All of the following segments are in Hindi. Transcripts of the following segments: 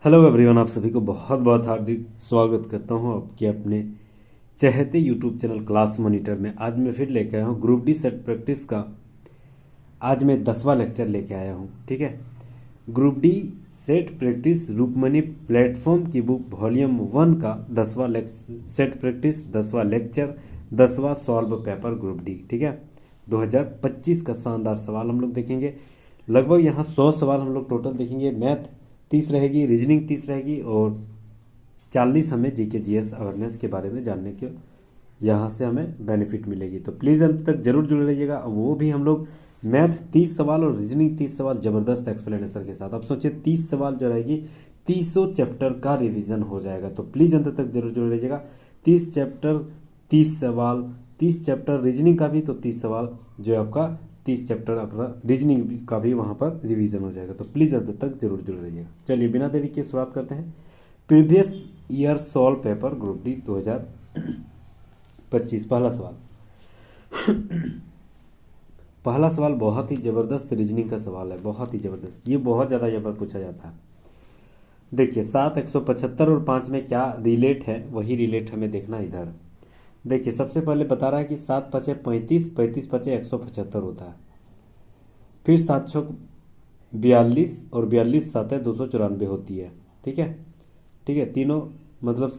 हेलो एवरीवन, आप सभी को बहुत बहुत हार्दिक स्वागत करता हूं आपके अपने चहेते यूट्यूब चैनल क्लास मॉनिटर में। आज मैं फिर लेके आया हूं ग्रुप डी सेट प्रैक्टिस का। आज मैं 10वां लेक्चर लेके आया हूं। ठीक है, group D set practice Rukmani platform की बुक वॉल्यूम 1 का 10वां सेट प्रैक्टिस, 10वां लेक्चर, 10वां सॉल्व पेपर ग्रुप डी। ठीक है, 2025 का शानदार सवाल हम लोग देखेंगे। लगभग यहाँ 100 सवाल हम लोग टोटल देखेंगे। मैथ 30 रहेगी, रीजनिंग 30 रहेगी और 40 हमें जीके जीएस अवेयरनेस के बारे में जानने के यहाँ से हमें बेनिफिट मिलेगी। तो प्लीज़ अंत तक जरूर जुड़े रहिएगा। वो भी हम लोग मैथ 30 सवाल और रीजनिंग 30 सवाल ज़बरदस्त एक्सप्लेनेशन के साथ। अब सोचिए 30 सवाल जो रहेगी 30 चैप्टर का रिवीजन हो जाएगा। तो प्लीज़ अंत तक जरूर जुड़े रहिएगा। 30 चैप्टर 30 सवाल, 30 चैप्टर रीजनिंग का भी, तो 30 सवाल जो आपका 30 चैप्टर अपना रीजनिंग का भी वहाँ पर रिवीजन हो जाएगा। तो प्लीज़ अंत तक जरूर जुड़े रहिएगा। चलिए बिना देरी के शुरुआत करते हैं। Previous year solve paper group D 2025। पहला सवाल पहला सवाल बहुत ही ज़बरदस्त रीजनिंग का सवाल है, बहुत ही ज़बरदस्त। ये बहुत ज़्यादा यहाँ पर पूछा जाता है। देखिए 7, 175 और 5 में क्या रिलेट है, वही रिलेट हमें देखना इधर। देखिए सबसे पहले बता रहा है कि 7 पचे 35, 35 पचे 175 होता है। फिर 7 छक 42 और 42 सात 294 होती है। ठीक है, ठीक है, तीनों मतलब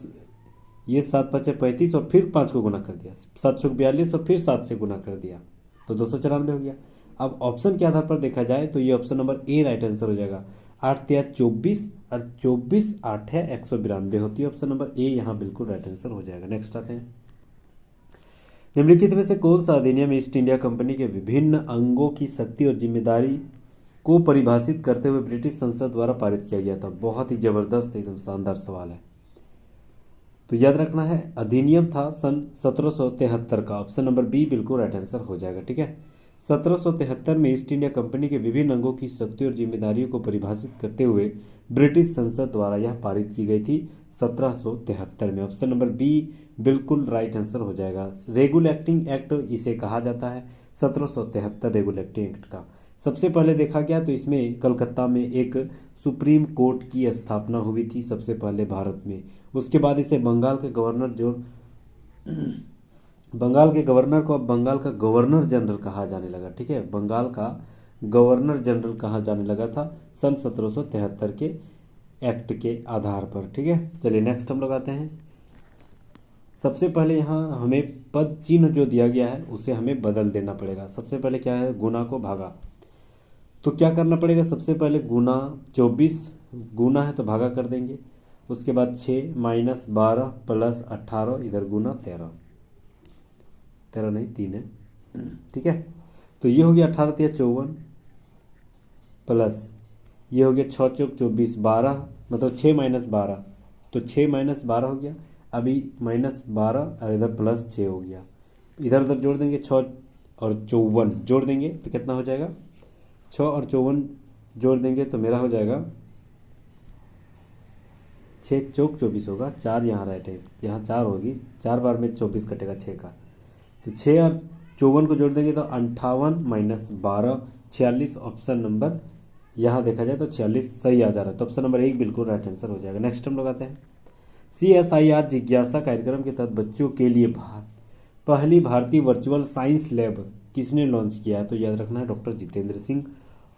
ये 7 पचे 35 और फिर 5 को गुना कर दिया, 7 छक 42 और फिर 7 से गुना कर दिया तो 294 हो गया। अब ऑप्शन के आधार पर देखा जाए तो ये option number A right answer हो जाएगा। 8 तिया 24 और 24 8 है 192 होती है। ऑप्शन नंबर ए यहाँ बिल्कुल राइट आंसर हो जाएगा। नेक्स्ट आते हैं। निम्नलिखित में से कौन सा अधिनियम ईस्ट इंडिया कंपनी के विभिन्न अंगों की शक्ति और जिम्मेदारी को परिभाषित करते हुए ब्रिटिश संसद द्वारा पारित किया गया था? बहुत ही जबरदस्त एकदम शानदार सवाल है। तो याद रखना है, अधिनियम था सन 1773 का। ऑप्शन नंबर बी बिल्कुल राइट आंसर हो जाएगा। ठीक है, 1773 में ईस्ट इंडिया कंपनी के विभिन्न अंगों की शक्ति और जिम्मेदारियों को परिभाषित करते हुए ब्रिटिश संसद द्वारा यह पारित की गई थी 1773 में। ऑप्शन नंबर बी बिल्कुल राइट आंसर हो जाएगा। रेगुलेटिंग एक्ट इसे कहा जाता है, 1773 रेगुलेटिंग एक्ट का सबसे पहले देखा गया तो इसमें कलकत्ता में एक सुप्रीम कोर्ट की स्थापना हुई थी सबसे पहले भारत में। उसके बाद इसे बंगाल के गवर्नर को अब बंगाल का गवर्नर जनरल कहा जाने लगा। ठीक है, बंगाल का गवर्नर जनरल कहा जाने लगा था सन 1773 के एक्ट के आधार पर। ठीक है, चलिए नेक्स्ट हम लोग आते हैं। सबसे पहले यहाँ हमें पद चिन्ह जो दिया गया है उसे हमें बदल देना पड़ेगा। सबसे पहले क्या है, गुना को भागा, तो क्या करना पड़ेगा? सबसे पहले गुना 24 गुना है तो भागा कर देंगे। उसके बाद 6 माइनस 12 प्लस 18, इधर गुना 13 नहीं 3 है। ठीक है, तो ये हो गया 18 तिया 54 प्लस ये हो गया 6 चौक 24 12, मतलब 6 माइनस 12, तो 6 माइनस 12 हो गया। अभी माइनस 12 और इधर प्लस 6 हो गया। इधर उधर जोड़ देंगे, 6 और 54 जोड़ देंगे तो कितना हो जाएगा? 6 और 54 जोड़ देंगे तो मेरा हो जाएगा 6 चौक 24 होगा। 4 यहाँ राइट है, यहाँ 4 होगी, 4 बार में 24 कटेगा 6 का, तो 6 और 54 को जोड़ देंगे तो 58 माइनस 12 46। ऑप्शन नंबर यहाँ देखा जाए तो 46 सही आ जा रहा है। तो ऑप्शन नंबर 1 बिल्कुल राइट आंसर हो जाएगा। नेक्स्ट हम लोग आते हैं। CSIR जिज्ञासा कार्यक्रम के तहत बच्चों के लिए पहली भारतीय वर्चुअल साइंस लैब किसने लॉन्च किया है? तो याद रखना है doctor Jitendra Singh.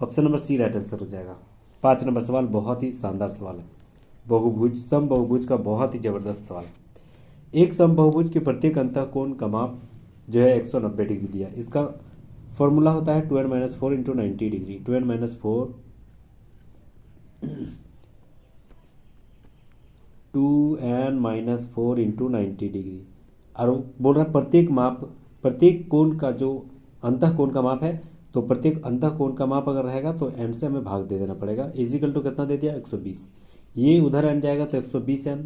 Option number C right answer हो जाएगा। 5 नंबर सवाल बहुत ही शानदार सवाल है। बहुभुज, सम बहुभुज का बहुत ही जबरदस्त सवाल। एक सम बहुभुज के प्रत्येक अंतःकोण का माप जो है 190 डिग्री दिया। इसका फॉर्मूला होता है 2n-4 into 90 degree. 2n-4 into 90 degree. और बोल रहा है प्रत्येक कोण का जो अंतः कोण का माप है, तो प्रत्येक अंतः कोण का माप अगर रहेगा तो n से हमें भाग दे देना पड़ेगा। इजिकल टू कितना दे दिया? 120। ये उधर n जाएगा तो 120n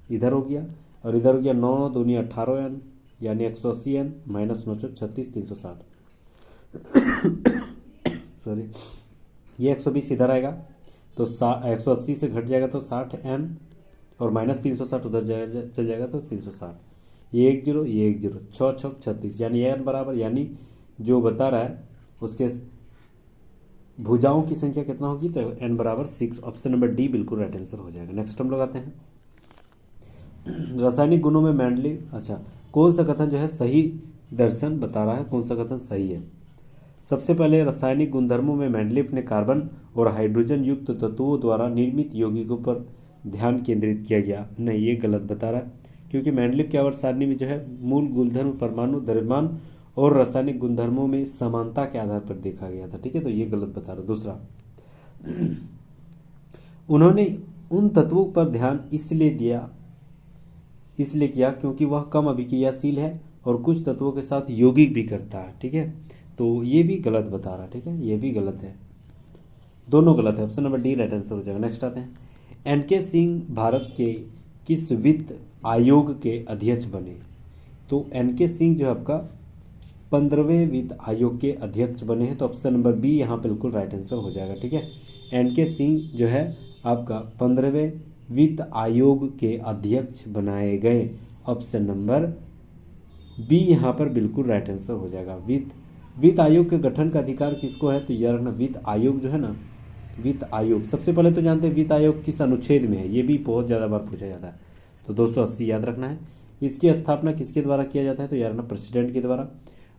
इधर हो गया, और इधर हो गया 9 दूनी 18n यानी 180n माइनस 9 36 360 सॉरी, ये 120 इधर आएगा तो 180 से घट जाएगा तो 60n और माइनस 360 उधर चल जाएगा तो 360। ये 1 0 ये 1 0, 6 6 36 यानी n बराबर, यानी जो बता रहा है उसके भुजाओं की संख्या कितना होगी, तो n बराबर 6। ऑप्शन नंबर डी बिल्कुल राइट आंसर हो जाएगा। नेक्स्ट हम लोग आते हैं रासायनिक गुणों में मेंडलीव, अच्छा कौन सा कथन जो है सही दर्शन बता रहा है, कौन सा कथन सही है। सबसे पहले रासायनिक गुणधर्मों में मेंडलीव ने कार्बन और हाइड्रोजन युक्त तत्वों द्वारा निर्मित यौगिकों पर ध्यान केंद्रित किया गया, नहीं ये गलत बता रहा है, क्योंकि मेंडलीव की आवर्त सारणी में जो है मूल गुणधर्म परमाणु द्रव्यमान और रासायनिक गुणधर्मों में समानता के आधार पर देखा गया था, ठीक है, तो ये गलत बता रहा। दूसरा, उन्होंने उन तत्वों पर ध्यान इसलिए किया क्योंकि वह कम अभिक्रियाशील है और कुछ तत्वों के साथ यौगिक भी करता है, ठीक है, तो ये भी गलत बता रहा, ठीक है, ये भी गलत है, दोनों गलत है। Option number D right answer हो जाएगा। नेक्स्ट आते हैं एनके सिंह भारत के किस वित्त आयोग के अध्यक्ष बने, तो एनके सिंह जो है आपका 15वें वित्त आयोग के अध्यक्ष बने हैं, तो ऑप्शन नंबर बी यहाँ बिल्कुल राइट आंसर हो जाएगा, ठीक है। एनके सिंह जो है आपका 15वें वित्त आयोग के अध्यक्ष बनाए गए, ऑप्शन नंबर बी यहाँ पर बिल्कुल राइट आंसर हो जाएगा। वित्त आयोग के गठन का अधिकार किसको है, तो याद रखना वित्त आयोग जो है ना, वित्त आयोग सबसे पहले तो जानते हैं वित्त आयोग किस अनुच्छेद में है, ये भी बहुत ज़्यादा बार पूछा जाता है, तो 280 याद रखना है। इसकी स्थापना किसके द्वारा किया जाता है, तो याद रखना प्रेसिडेंट के द्वारा।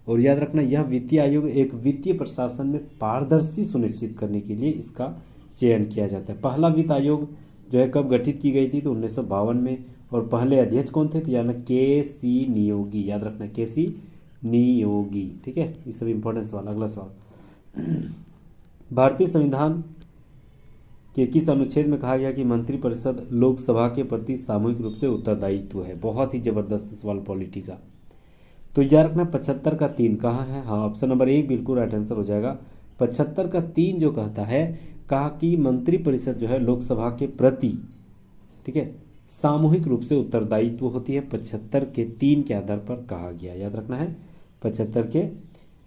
और याद रखना यह वित्तीय आयोग एक वित्तीय प्रशासन में पारदर्शी सुनिश्चित करने के लिए इसका चयन किया जाता है। पहला वित्त आयोग जो है कब गठित की गई थी, तो 1952 में, और पहले अध्यक्ष कौन थे, तो याद रखना के सी नियोगी, याद रखना के सी नियोगी, ठीक है, ये सब इंपॉर्टेंट सवाल। अगला सवाल, भारतीय संविधान के किस अनुच्छेद में कहा गया कि मंत्रिपरिषद लोकसभा के प्रति सामूहिक रूप से उत्तरदायित्व है, बहुत ही जबरदस्त सवाल पॉलिटी का, तो याद रखना 75 का 3 कहाँ है, हाँ ऑप्शन नंबर ए बिल्कुल राइट आंसर हो जाएगा। 75 का 3 जो कहता है, कहा कि मंत्रिपरिषद जो है लोकसभा के प्रति, ठीक है, सामूहिक रूप से उत्तरदायित्व होती है, 75 के 3 के आधार पर कहा गया, याद रखना है 75 के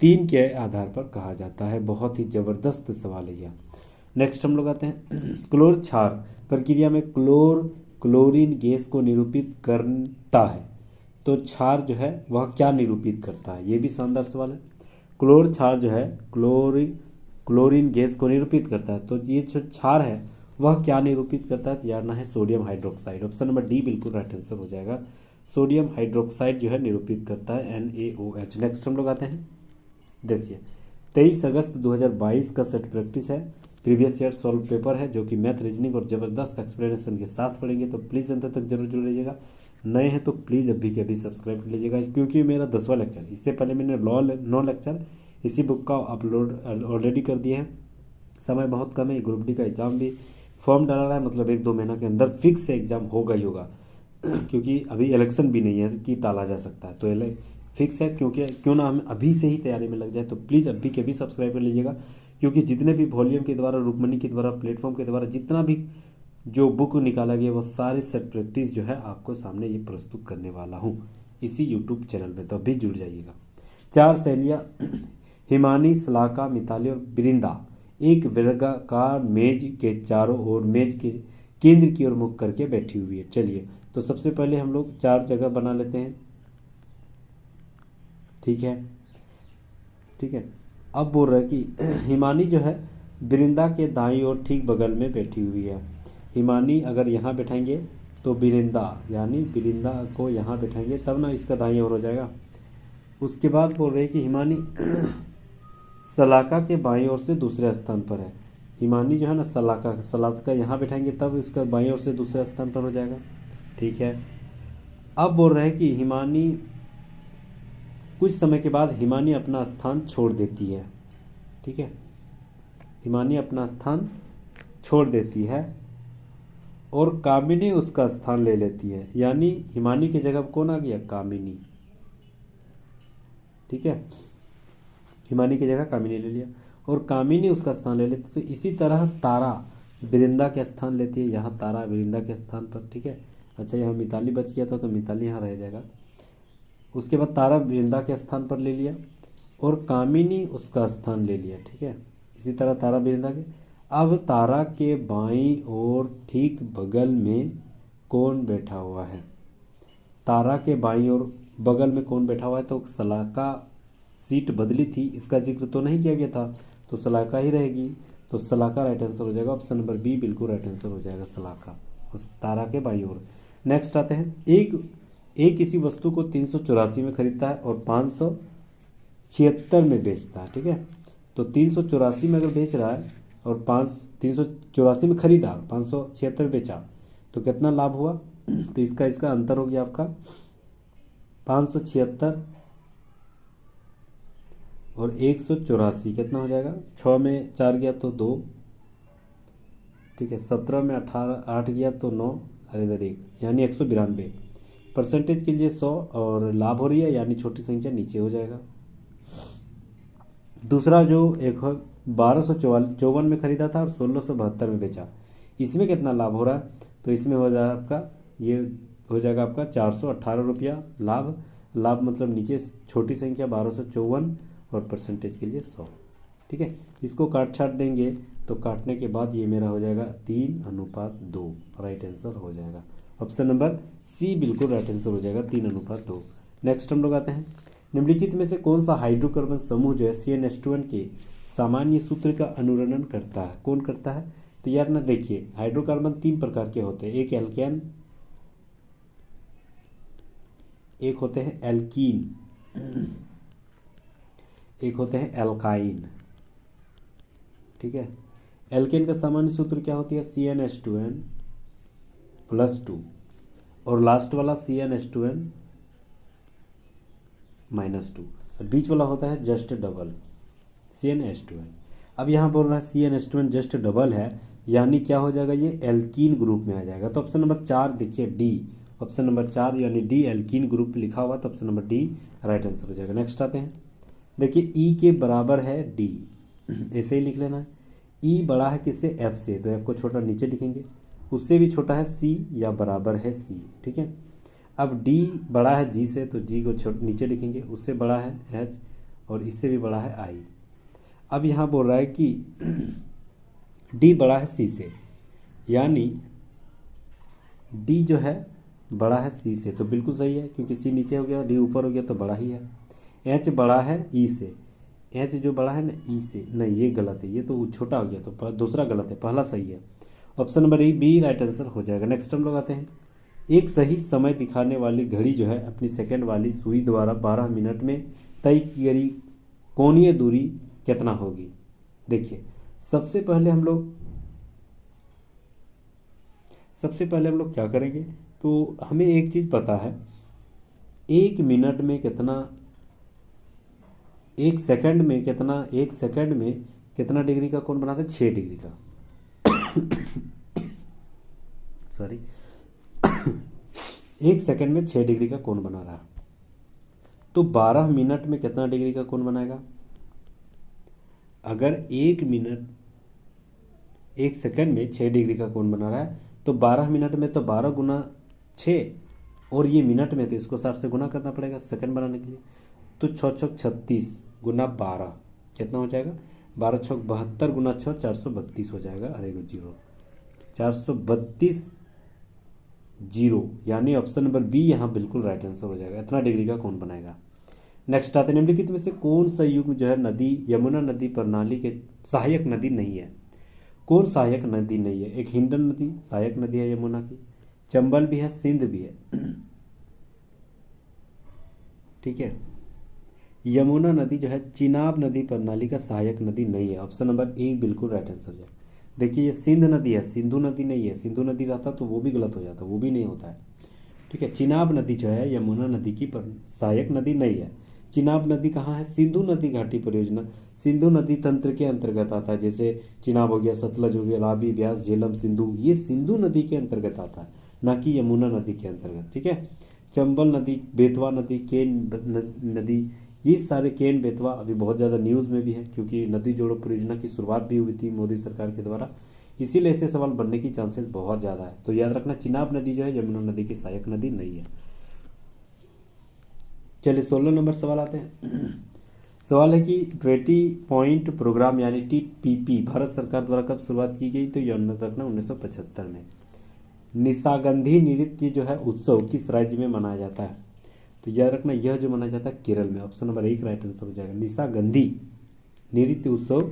3 के आधार पर कहा जाता है, बहुत ही जबरदस्त सवाल है यह। नेक्स्ट हम लोग आते हैं क्लोर क्षार प्रक्रिया में क्लोरीन गैस को निरूपित करता है, तो क्षार जो है वह क्या निरूपित करता है, ये भी शानदार सवाल है। क्लोर क्षार जो है क्लोरीन गैस को निरूपित करता है, तो ये जो क्षार है वह क्या निरूपित करता है, तो जानना है sodium hydroxide, option number D बिल्कुल राइट आंसर हो जाएगा। सोडियम हाइड्रोक्साइड जो है निरूपित करता है NaOH। नेक्स्ट हम लोग आते हैं, देखिए 23 अगस्त 2022 का सेट प्रैक्टिस है, प्रीवियस ईयर सॉल्व पेपर है, जो कि मैथ रीजनिंग और जबरदस्त एक्सप्लेनेशन के साथ पढ़ेंगे, तो प्लीज़ अंत तक जरूर जुड़ लीजिएगा। नए हैं तो प्लीज़ अभी के अभी सब्सक्राइब कर लीजिएगा, क्योंकि मेरा 10वां लेक्चर, इससे पहले मैंने 9 लेक्चर इसी बुक का अपलोड ऑलरेडी कर दिए हैं। समय बहुत कम है, ग्रुप डी का एग्ज़ाम भी फॉर्म डाला रहा है, मतलब 1-2 महीना के अंदर फिक्स से एग्ज़ाम होगा ही होगा, क्योंकि अभी इलेक्शन भी नहीं है कि टाला जा सकता है, तो फिक्स है, क्योंकि क्यों ना हम अभी से ही तैयारी में लग जाए, तो प्लीज़ अभी के भी सब्सक्राइब कर लीजिएगा, क्योंकि जितने भी वॉल्यूम के द्वारा, रुकमनी के द्वारा, प्लेटफॉर्म के द्वारा जितना भी जो बुक निकाला गया वो सारे सेट प्रैक्टिस जो है आपको सामने ये प्रस्तुत करने वाला हूँ इसी यूट्यूब चैनल में, तो अभी जुड़ जाइएगा। 4 सहेलियाँ हिमानी, सलाका, मिताली और बिरिंदा एक वर्गाकार मेज के चारों ओर मेज के केंद्र की ओर मुख करके बैठी हुई है। चलिए, तो सबसे पहले हम लोग 4 जगह बना लेते हैं, ठीक है, ठीक है। अब बोल रहा है कि हिमानी जो है बिरिंदा के दाईं ओर ठीक बगल में बैठी हुई है। हिमानी अगर यहाँ बैठाएंगे तो बिरिंदा, यानी बिरिंदा को यहाँ बैठाएंगे तब ना इसका दाईं ओर हो जाएगा। उसके बाद बोल रहे हैं कि हिमानी सलाका के बाईं ओर से दूसरे स्थान पर है। हिमानी जो है ना सलाका यहाँ बैठाएंगे तब इसका बाईं ओर से दूसरे स्थान पर हो जाएगा, ठीक है। अब बोल रहे हैं कि हिमानी कुछ समय के बाद हिमानी अपना स्थान छोड़ देती है, ठीक है, हिमानी अपना स्थान छोड़ देती है और कामिनी उसका स्थान ले लेती है, यानी हिमानी की जगह कौन आ गया, कामिनी, ठीक है, हिमानी की जगह कामिनी ले लिया और कामिनी उसका स्थान ले लेती, तो इसी तरह तारा बिरिंदा के स्थान लेती है, यहाँ तारा बिरिंदा के स्थान पर, ठीक है। अच्छा, यहाँ मिताली बच गया था तो मिताली यहाँ रह जाएगा। उसके बाद तारा बिरिंदा के स्थान पर ले लिया और कामिनी उसका स्थान ले लिया, ठीक है, इसी तरह तारा बिरिंदा के। अब तारा के बाईं ओर ठीक बगल में कौन बैठा हुआ है, तारा के बाईं ओर बगल में कौन बैठा हुआ है, तो सलाका सीट बदली थी, इसका जिक्र तो नहीं किया गया था, तो सलाका ही रहेगी, तो सलाका राइट आंसर हो जाएगा। ऑप्शन नंबर बी बिल्कुल राइट आंसर हो जाएगा, सलाका, उस तारा के बाईं ओर। नेक्स्ट आते हैं, एक किसी वस्तु को 384 में खरीदता है और 576 में बेचता है, ठीक है। तो 384 में अगर बेच रहा है और 384 में खरीदा, 576 बेचा, तो कितना लाभ हुआ? तो इसका अंतर हो गया आपका 576 और 184, कितना हो जाएगा? 6 में 4 गया तो 2, ठीक है। 17 में 8 गया तो 9, अरे इधर 1, यानी 192। परसेंटेज के लिए 100 और लाभ हो रही है, यानी छोटी संख्या नीचे हो जाएगा। दूसरा जो एक 1254 में खरीदा था और 1672 में बेचा, इसमें कितना लाभ हो रहा है? तो इसमें हो जाएगा आपका, ये हो जाएगा आपका 418 रुपया लाभ मतलब नीचे छोटी संख्या 1254 और परसेंटेज के लिए 100, ठीक है। इसको काट छाट देंगे तो काटने के बाद ये मेरा हो जाएगा 3:2, राइट आंसर हो जाएगा। ऑप्शन नंबर सी बिल्कुल राइट आंसर हो जाएगा, 3:2। नेक्स्ट हम लोग आते हैं, निम्नलिखित में से कौन सा हाइड्रोकार्बन समूह जो है CnH2n के सामान्य सूत्र का अनुसरण करता है? कौन करता है? तो यार ना देखिए, हाइड्रोकार्बन 3 प्रकार के होते हैं, एक एल्केन, एक होते हैं एल्कीन, एक होते हैं एल्काइन, ठीक है। एल्केन का सामान्य सूत्र क्या होती है? CnH2n +2, और लास्ट वाला CnH2n -2, और बीच वाला होता है जस्ट डबल CnH2n। अब यहाँ बोल रहा है CnH2n जस्ट डबल है, यानी क्या हो जाएगा? ये एल्कीन ग्रुप में आ जाएगा। तो ऑप्शन नंबर 4 देखिए, डी, ऑप्शन नंबर 4 यानी डी एल्कीन ग्रुप लिखा हुआ, तो option number D right answer हो जाएगा। नेक्स्ट आते हैं, देखिए ई के बराबर है डी, ऐसे ही लिख लेना है। ई बड़ा है किससे? एफ से, तो एफ को छोटा नीचे लिखेंगे, उससे भी छोटा है सी या बराबर है सी, ठीक है। अब डी बड़ा है जी से, तो जी को नीचे लिखेंगे, उससे बड़ा है एच और इससे भी बड़ा है आई। अब यहाँ बोल रहा है कि डी बड़ा है सी से, यानी डी जो है बड़ा है सी से, तो बिल्कुल सही है, क्योंकि सी नीचे हो गया, डी ऊपर हो गया, तो बड़ा ही है। एच बड़ा है ई से, एच जो बड़ा है ना ई से, नहीं ये गलत है, ये तो छोटा हो गया, तो दूसरा गलत है, पहला सही है। Option number A B right answer हो जाएगा। नेक्स्ट हम लोग आते हैं, एक सही समय दिखाने वाली घड़ी जो है अपनी सेकंड वाली सुई द्वारा 12 मिनट में तय की गई कोणीय दूरी कितना होगी? देखिए, सबसे पहले हम लोग क्या करेंगे? तो हमें एक चीज़ पता है, 1 मिनट में कितना, 1 सेकंड में कितना डिग्री का कोण बनाते हैं? 6 डिग्री का सॉरी 1 सेकंड में 6 डिग्री का कोण बना रहा है, तो 12 मिनट में कितना डिग्री का कोण बनाएगा? अगर 1 सेकंड में 6 डिग्री का कोण बना रहा है, तो 12 मिनट में तो 12 गुना 6, और ये मिनट में, तो इसको 60 से गुना करना पड़ेगा सेकंड बनाने के लिए। तो 6 छक 36 गुना 12 कितना हो जाएगा? 12 छक 72 गुना 6 432 हो जाएगा। अरे जीरो, 432 जीरो, यानी ऑप्शन नंबर बी यहाँ बिल्कुल राइट आंसर हो जाएगा। इतना डिग्री का कौन बनाएगा? नेक्स्ट आते हैं, निम्नलिखित में से कौन सा युग्म जो है नदी यमुना नदी प्रणाली के सहायक नदी नहीं है? कौन सहायक नदी नहीं है? एक हिंडन नदी सहायक नदी है यमुना की, चंबल भी है, सिंध भी है, ठीक है। यमुना नदी जो है चिनाब नदी प्रणाली का सहायक नदी नहीं है। ऑप्शन नंबर ए बिल्कुल राइट आंसर है। देखिए, ये सिंध नदी है, सिंधु नदी नहीं है। सिंधु नदी रहता तो वो भी गलत हो जाता, वो भी नहीं होता है, ठीक है। चिनाब नदी जो है यमुना नदी की सहायक नदी नहीं है। चिनाब नदी कहाँ है? सिंधु नदी घाटी परियोजना सिंधु नदी तंत्र के अंतर्गत आता है। जैसे चिनाब हो गया, सतलज हो गया, रावी, ब्यास, झेलम, सिंधु, ये सिंधु नदी के अंतर्गत आता है, ना कि यमुना नदी के अंतर्गत, ठीक है। चंबल नदी, बेतवा नदी, केन नदी, ये सारे केन बेतवा अभी बहुत ज़्यादा न्यूज़ में भी है, क्योंकि नदी जोड़ो परियोजना की शुरुआत भी हुई थी मोदी सरकार के द्वारा, इसीलिए ऐसे सवाल बनने की चांसेस बहुत ज़्यादा है। तो याद रखना, चिनाब नदी जो है यमुना नदी की सहायक नदी नहीं है। चलिए 16 नंबर सवाल आते हैं। सवाल है कि 20 पॉइंट प्रोग्राम यानी TPP भारत सरकार द्वारा कब शुरुआत की गई? तो याद रखना 1975 में। निशागंधी नृत्य जो है उत्सव किस राज्य में मनाया जाता है? तो याद रखना, यह जो मनाया जाता है केरल में। ऑप्शन नंबर 1 राइट आंसर हो जाएगा। निशागंधी नृत्य उत्सव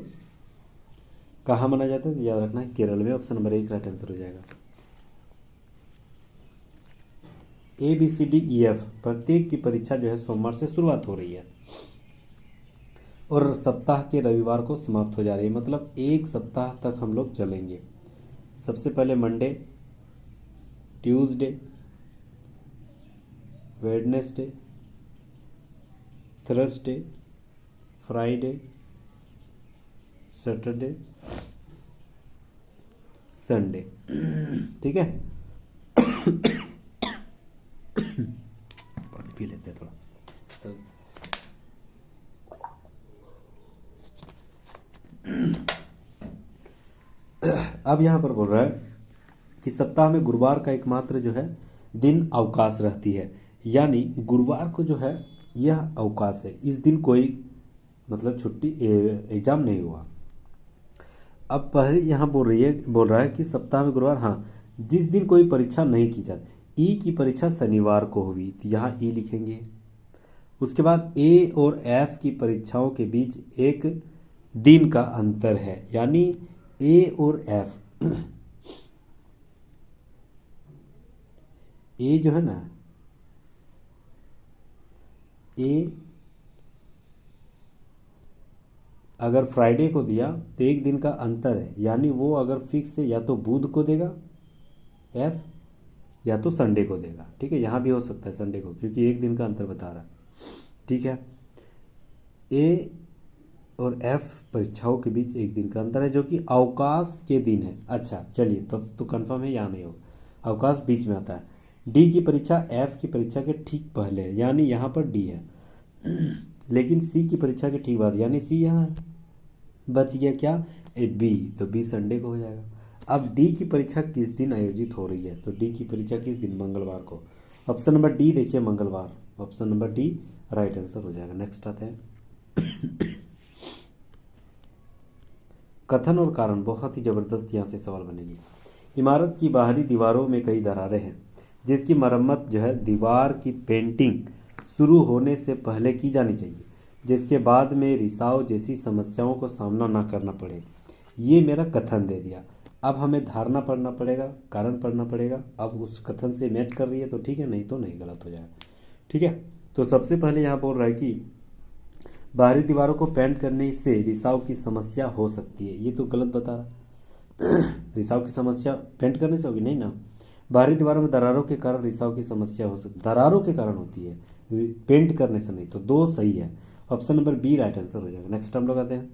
कहाँ मनाया जाता है? तो याद रखना है केरल में। ऑप्शन नंबर 1 राइट आंसर हो जाएगा। ABCDEF प्रत्येक की परीक्षा जो है सोमवार से शुरुआत हो रही है और सप्ताह के रविवार को समाप्त हो जा रही है, मतलब एक सप्ताह तक हम लोग चलेंगे। सबसे पहले Monday, Tuesday, Wednesday, Thursday, Friday, Saturday, Sunday. ठीक है, पानी पी लेते हैं थोड़ा। अब यहां पर बोल रहा है कि सप्ताह में गुरुवार का एकमात्र जो है दिन अवकाश रहती है, यानी गुरुवार को जो है यह अवकाश है, इस दिन कोई मतलब छुट्टी एग्जाम नहीं हुआ। अब पहले यहाँ बोल रहा है कि सप्ताह में गुरुवार, हाँ, जिस दिन कोई परीक्षा नहीं की जाती। ई की परीक्षा शनिवार को हुई तो यहाँ ई लिखेंगे। उसके बाद ए और एफ की परीक्षाओं के बीच एक दिन का अंतर है, यानी ए और एफ ए जो है ना, ए अगर फ्राइडे को दिया तो एक दिन का अंतर है, यानी वो अगर फिक्स है या तो बुध को देगा एफ या तो संडे को देगा। ठीक है, यहाँ भी हो सकता है संडे को, क्योंकि एक दिन का अंतर बता रहा है। ठीक है, ए और एफ परीक्षाओं के बीच एक दिन का अंतर है जो कि अवकाश के दिन है। अच्छा चलिए, तब तो कंफर्म है, यहाँ नहीं होगा, अवकाश बीच में आता है। डी की परीक्षा एफ की परीक्षा के ठीक पहले है, यानी यहाँ पर डी है, लेकिन सी की परीक्षा के ठीक बाद, यानी सी यहाँ है। बच गया क्या? बी, तो बी संडे को हो जाएगा। अब डी की परीक्षा किस दिन आयोजित हो रही है? तो डी की परीक्षा किस दिन? मंगलवार को। ऑप्शन नंबर डी देखिए, मंगलवार। Option number D right answer हो जाएगा। नेक्स्ट आते हैं कथन और कारण, बहुत ही जबरदस्त यहाँ से सवाल बनेगी। इमारत की बाहरी दीवारों में कई दरारें हैं, जिसकी मरम्मत जो है दीवार की पेंटिंग शुरू होने से पहले की जानी चाहिए, जिसके बाद में रिसाव जैसी समस्याओं को सामना ना करना पड़े। ये मेरा कथन दे दिया। अब हमें धारणा पढ़ना पड़ेगा, कारण पढ़ना पड़ेगा। अब उस कथन से मैच कर रही है तो ठीक है, नहीं तो नहीं, गलत हो जाएगा। ठीक है, तो सबसे पहले यहाँ बोल रहा है कि बाहरी दीवारों को पेंट करने से रिसाव की समस्या हो सकती है, ये तो गलत बता रहा। रिसाव की समस्या पेंट करने से होगी? नहीं ना, बाहरी दीवारों में दरारों के कारण रिसाव की समस्या हो सकती, दरारों के कारण होती है, पेंट करने से नहीं। तो दो सही है, option number B right answer हो जाएगा। नेक्स्ट हम लोग आते हैं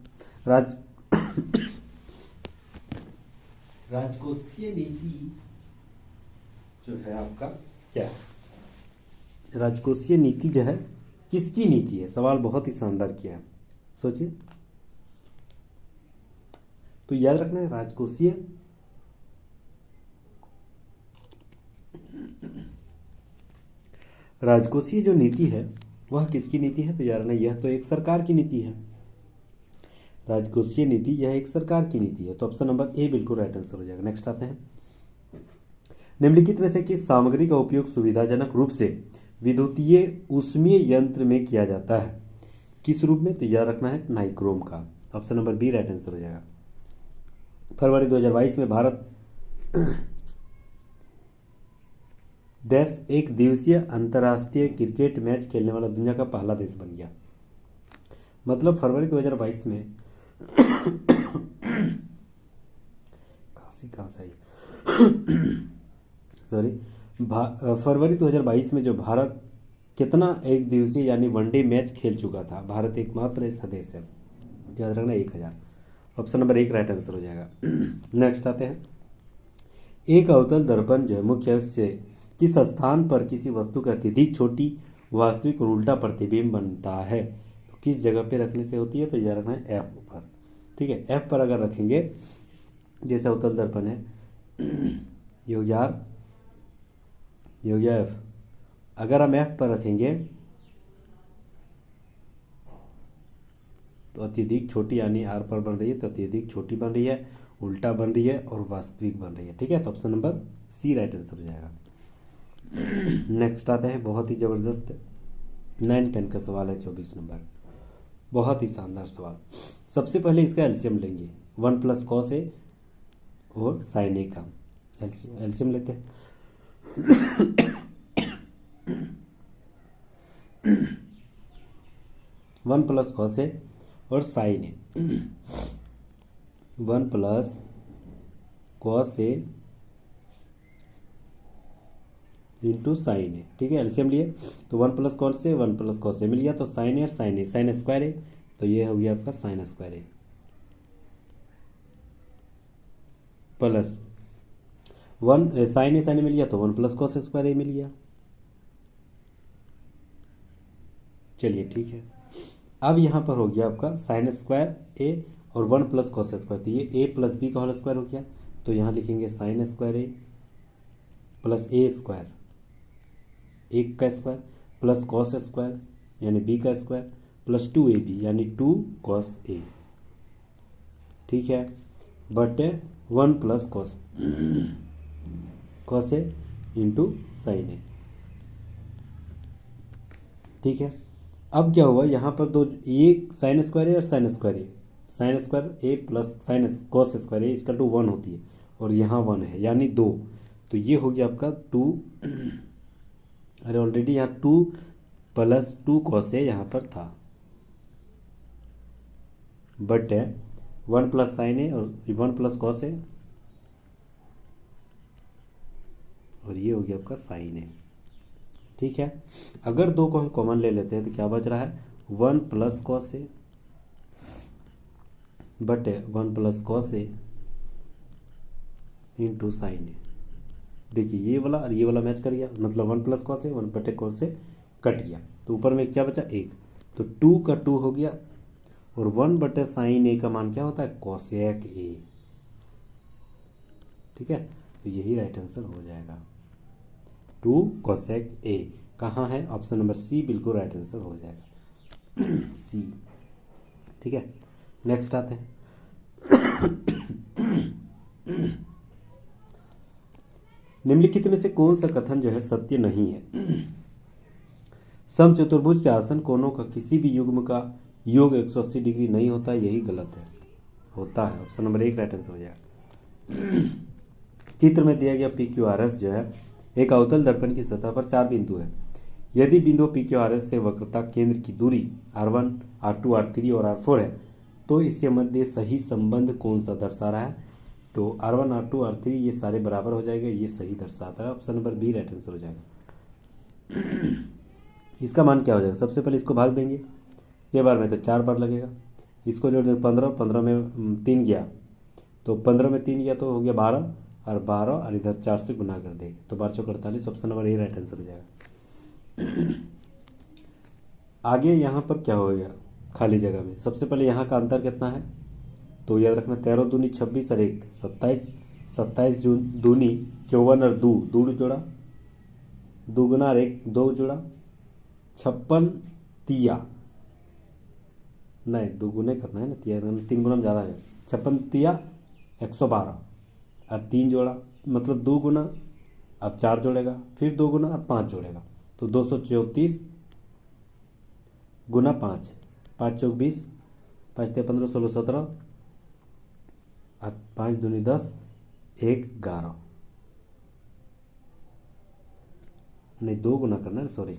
राजकोषीय नीति जो है आपका क्या है? राजकोषीय नीति जो है किसकी नीति है? सवाल बहुत ही शानदार किया है, सोचिए। तो याद रखना है राजकोषीय जो नीति है वह किसकी नीति है? तो याद रखना, यह तो एक सरकार की नीति है। राजकोषीय नीति यह एक सरकार की नीति है, तो ऑप्शन नंबर ए बिल्कुल राइट आंसर हो जाएगा। नेक्स्ट आते हैं, निम्नलिखित में से किस सामग्री का उपयोग सुविधाजनक रूप से विद्युतीय ऊष्मीय यंत्र में किया जाता है? किस रूप में? तो याद रखना है नाइक्रोम का। Option number B right answer हो जाएगा। फरवरी 2022 में भारत देश एक दिवसीय अंतर्राष्ट्रीय क्रिकेट मैच खेलने वाला दुनिया का पहला देश बन गया। मतलब फरवरी 2022 में खांसी कहाँ से आई सॉरी, फरवरी 2022 में जो भारत कितना एक दिवसीय यानी वनडे मैच खेल चुका था, भारत एकमात्र ऐसा देश है। याद रखना 1000। ऑप्शन नंबर 1 राइट आंसर हो जाएगा। नेक्स्ट आते हैं, एक अवतल दर्पण जो है मुख्य से किस स्थान पर किसी वस्तु का अत्यधिक छोटी वास्तविक और उल्टा प्रतिबिंब बनता है? तो किस जगह पे रखने से होती है? तो याद रखना है एफ पर। ठीक है, एफ पर अगर रखेंगे, जैसे अवतल दर्पण है ये हो गया एफ, अगर हम एफ पर रखेंगे तो अत्यधिक छोटी यानी आर पर बन रही है, तो अत्यधिक छोटी बन रही है, उल्टा बन रही है और वास्तविक बन रही है। ठीक है, तो option number C right answer हो जाएगा। नेक्स्ट आते हैं, बहुत ही जबरदस्त 9-10 का सवाल है, 24 नंबर, बहुत ही शानदार सवाल। सबसे पहले इसका एलसीएम लेंगे। 1 प्लस कॉस ए और साइन ए का एलसीएम लेते हैं। 1 प्लस कॉस ए और sign A, 1 plus cos A into sine ए, ठीक है। एलसीएम लिए तो 1 plus cos A 1 plus cos A मिल गया, तो साइन ए और साइन ए, साइन स्क्वायर ए, तो ये हो गया आपका साइन स्क्वायर ए प्लस 1 साइन ए मिल गया, तो 1 प्लस कॉस स्क्वायर ए मिल गया। चलिए ठीक है, अब यहाँ पर हो गया आपका साइन स्क्वायर ए और 1 प्लस कॉस स्क्वायर, तो ये ए प्लस बी का होल स्क्वायर हो गया, तो यहाँ लिखेंगे साइन स्क्वायर ए प्लस ए स्क्वायर, एक का स्क्वायर प्लस कॉस स्क्वायर यानी बी का स्क्वायर प्लस 2ab यानी 2 कॉस ए, ठीक है, बटे 1 plus cos A into sine ए, ठीक है। अब क्या हुआ यहाँ पर दो, ये साइन स्क्वायर ए और साइन स्क्वायर ए, साइन स्क्वायर ए प्लस साइन कॉस स्क्वायर ए इसका 1 होती है और यहाँ 1 है यानी 2, तो ये हो गया आपका 2, अरे ऑलरेडी यहाँ 2 प्लस 2 कॉस ए यहाँ पर था, बट 1 प्लस साइन ए और 1 प्लस कॉस ए और ये हो गया आपका साइन ए, ठीक है। अगर 2 को हम कॉमन ले लेते हैं तो क्या बच रहा है 1 प्लस कॉस ए बटे 1 plus cos A into sine ए। देखिए ये वाला और ये वाला मैच कर गया, मतलब 1 प्लस कॉस ए 1 बटे कॉस ए कट गया, तो ऊपर में क्या बचा 1, तो 2 का 2 हो गया और 1 बटे साइन ए का मान क्या होता है कोसेक ए, ठीक है, तो यही राइट आंसर हो जाएगा 2 कोसेक ए। कहाँ है ऑप्शन नंबर सी, बिल्कुल राइट आंसर हो जाएगा सी, ठीक है। नेक्स्ट आते हैं निम्नलिखित में से कौन सा कथन जो है सत्य नहीं है। समचतुर्भुज के आसन कोणों का किसी भी युग्म का योग 180 डिग्री नहीं होता, यही गलत है, होता है, ऑप्शन नंबर 1 राइट आंसर हो जाएगा। चित्र में दिया गया पी क्यू आर एस जो है एक अवतल दर्पण की सतह पर 4 बिंदु है। यदि बिंदु पी क्यू आर एस से वक्रता केंद्र की दूरी R1, R2, R3 और R4 है तो इसके मध्य सही संबंध कौन सा दर्शा रहा है, तो R1, R2, R3 ये सारे बराबर हो जाएगा, ये सही दर्शाता है, option number B right answer हो जाएगा। इसका मान क्या हो जाएगा, सबसे पहले इसको भाग देंगे के बार में तो 4 बार लगेगा, इसको जोड़ देंगे 15, 15 में 3 गया तो 15 में 3 गया तो हो गया 12 और 12 और इधर 4 से गुना कर देंगे तो 12 चौक 48, option number A right answer हो जाएगा। आगे यहाँ पर क्या हो गया खाली जगह में, सबसे पहले यहाँ का अंतर कितना है तो याद रखना 13 दूनी 26 और 1 27, 27 दूनी 54 और 2 जोड़ा, 2 गुना और 1 2 जोड़ा, 56 तिया नहीं 2 गुने करना है ना, तिया 3 गुना में ज़्यादा है, 56 तिया 112 और 3 जोड़ा मतलब 2 गुना, अब 4 जोड़ेगा फिर 2 गुना और 5 जोड़ेगा तो 234 गुना 5, 5 चौक 20, 5 ते 15, 16 17 और 5 दूनी 10, 1 11 नहीं 2 गुना करना है सॉरी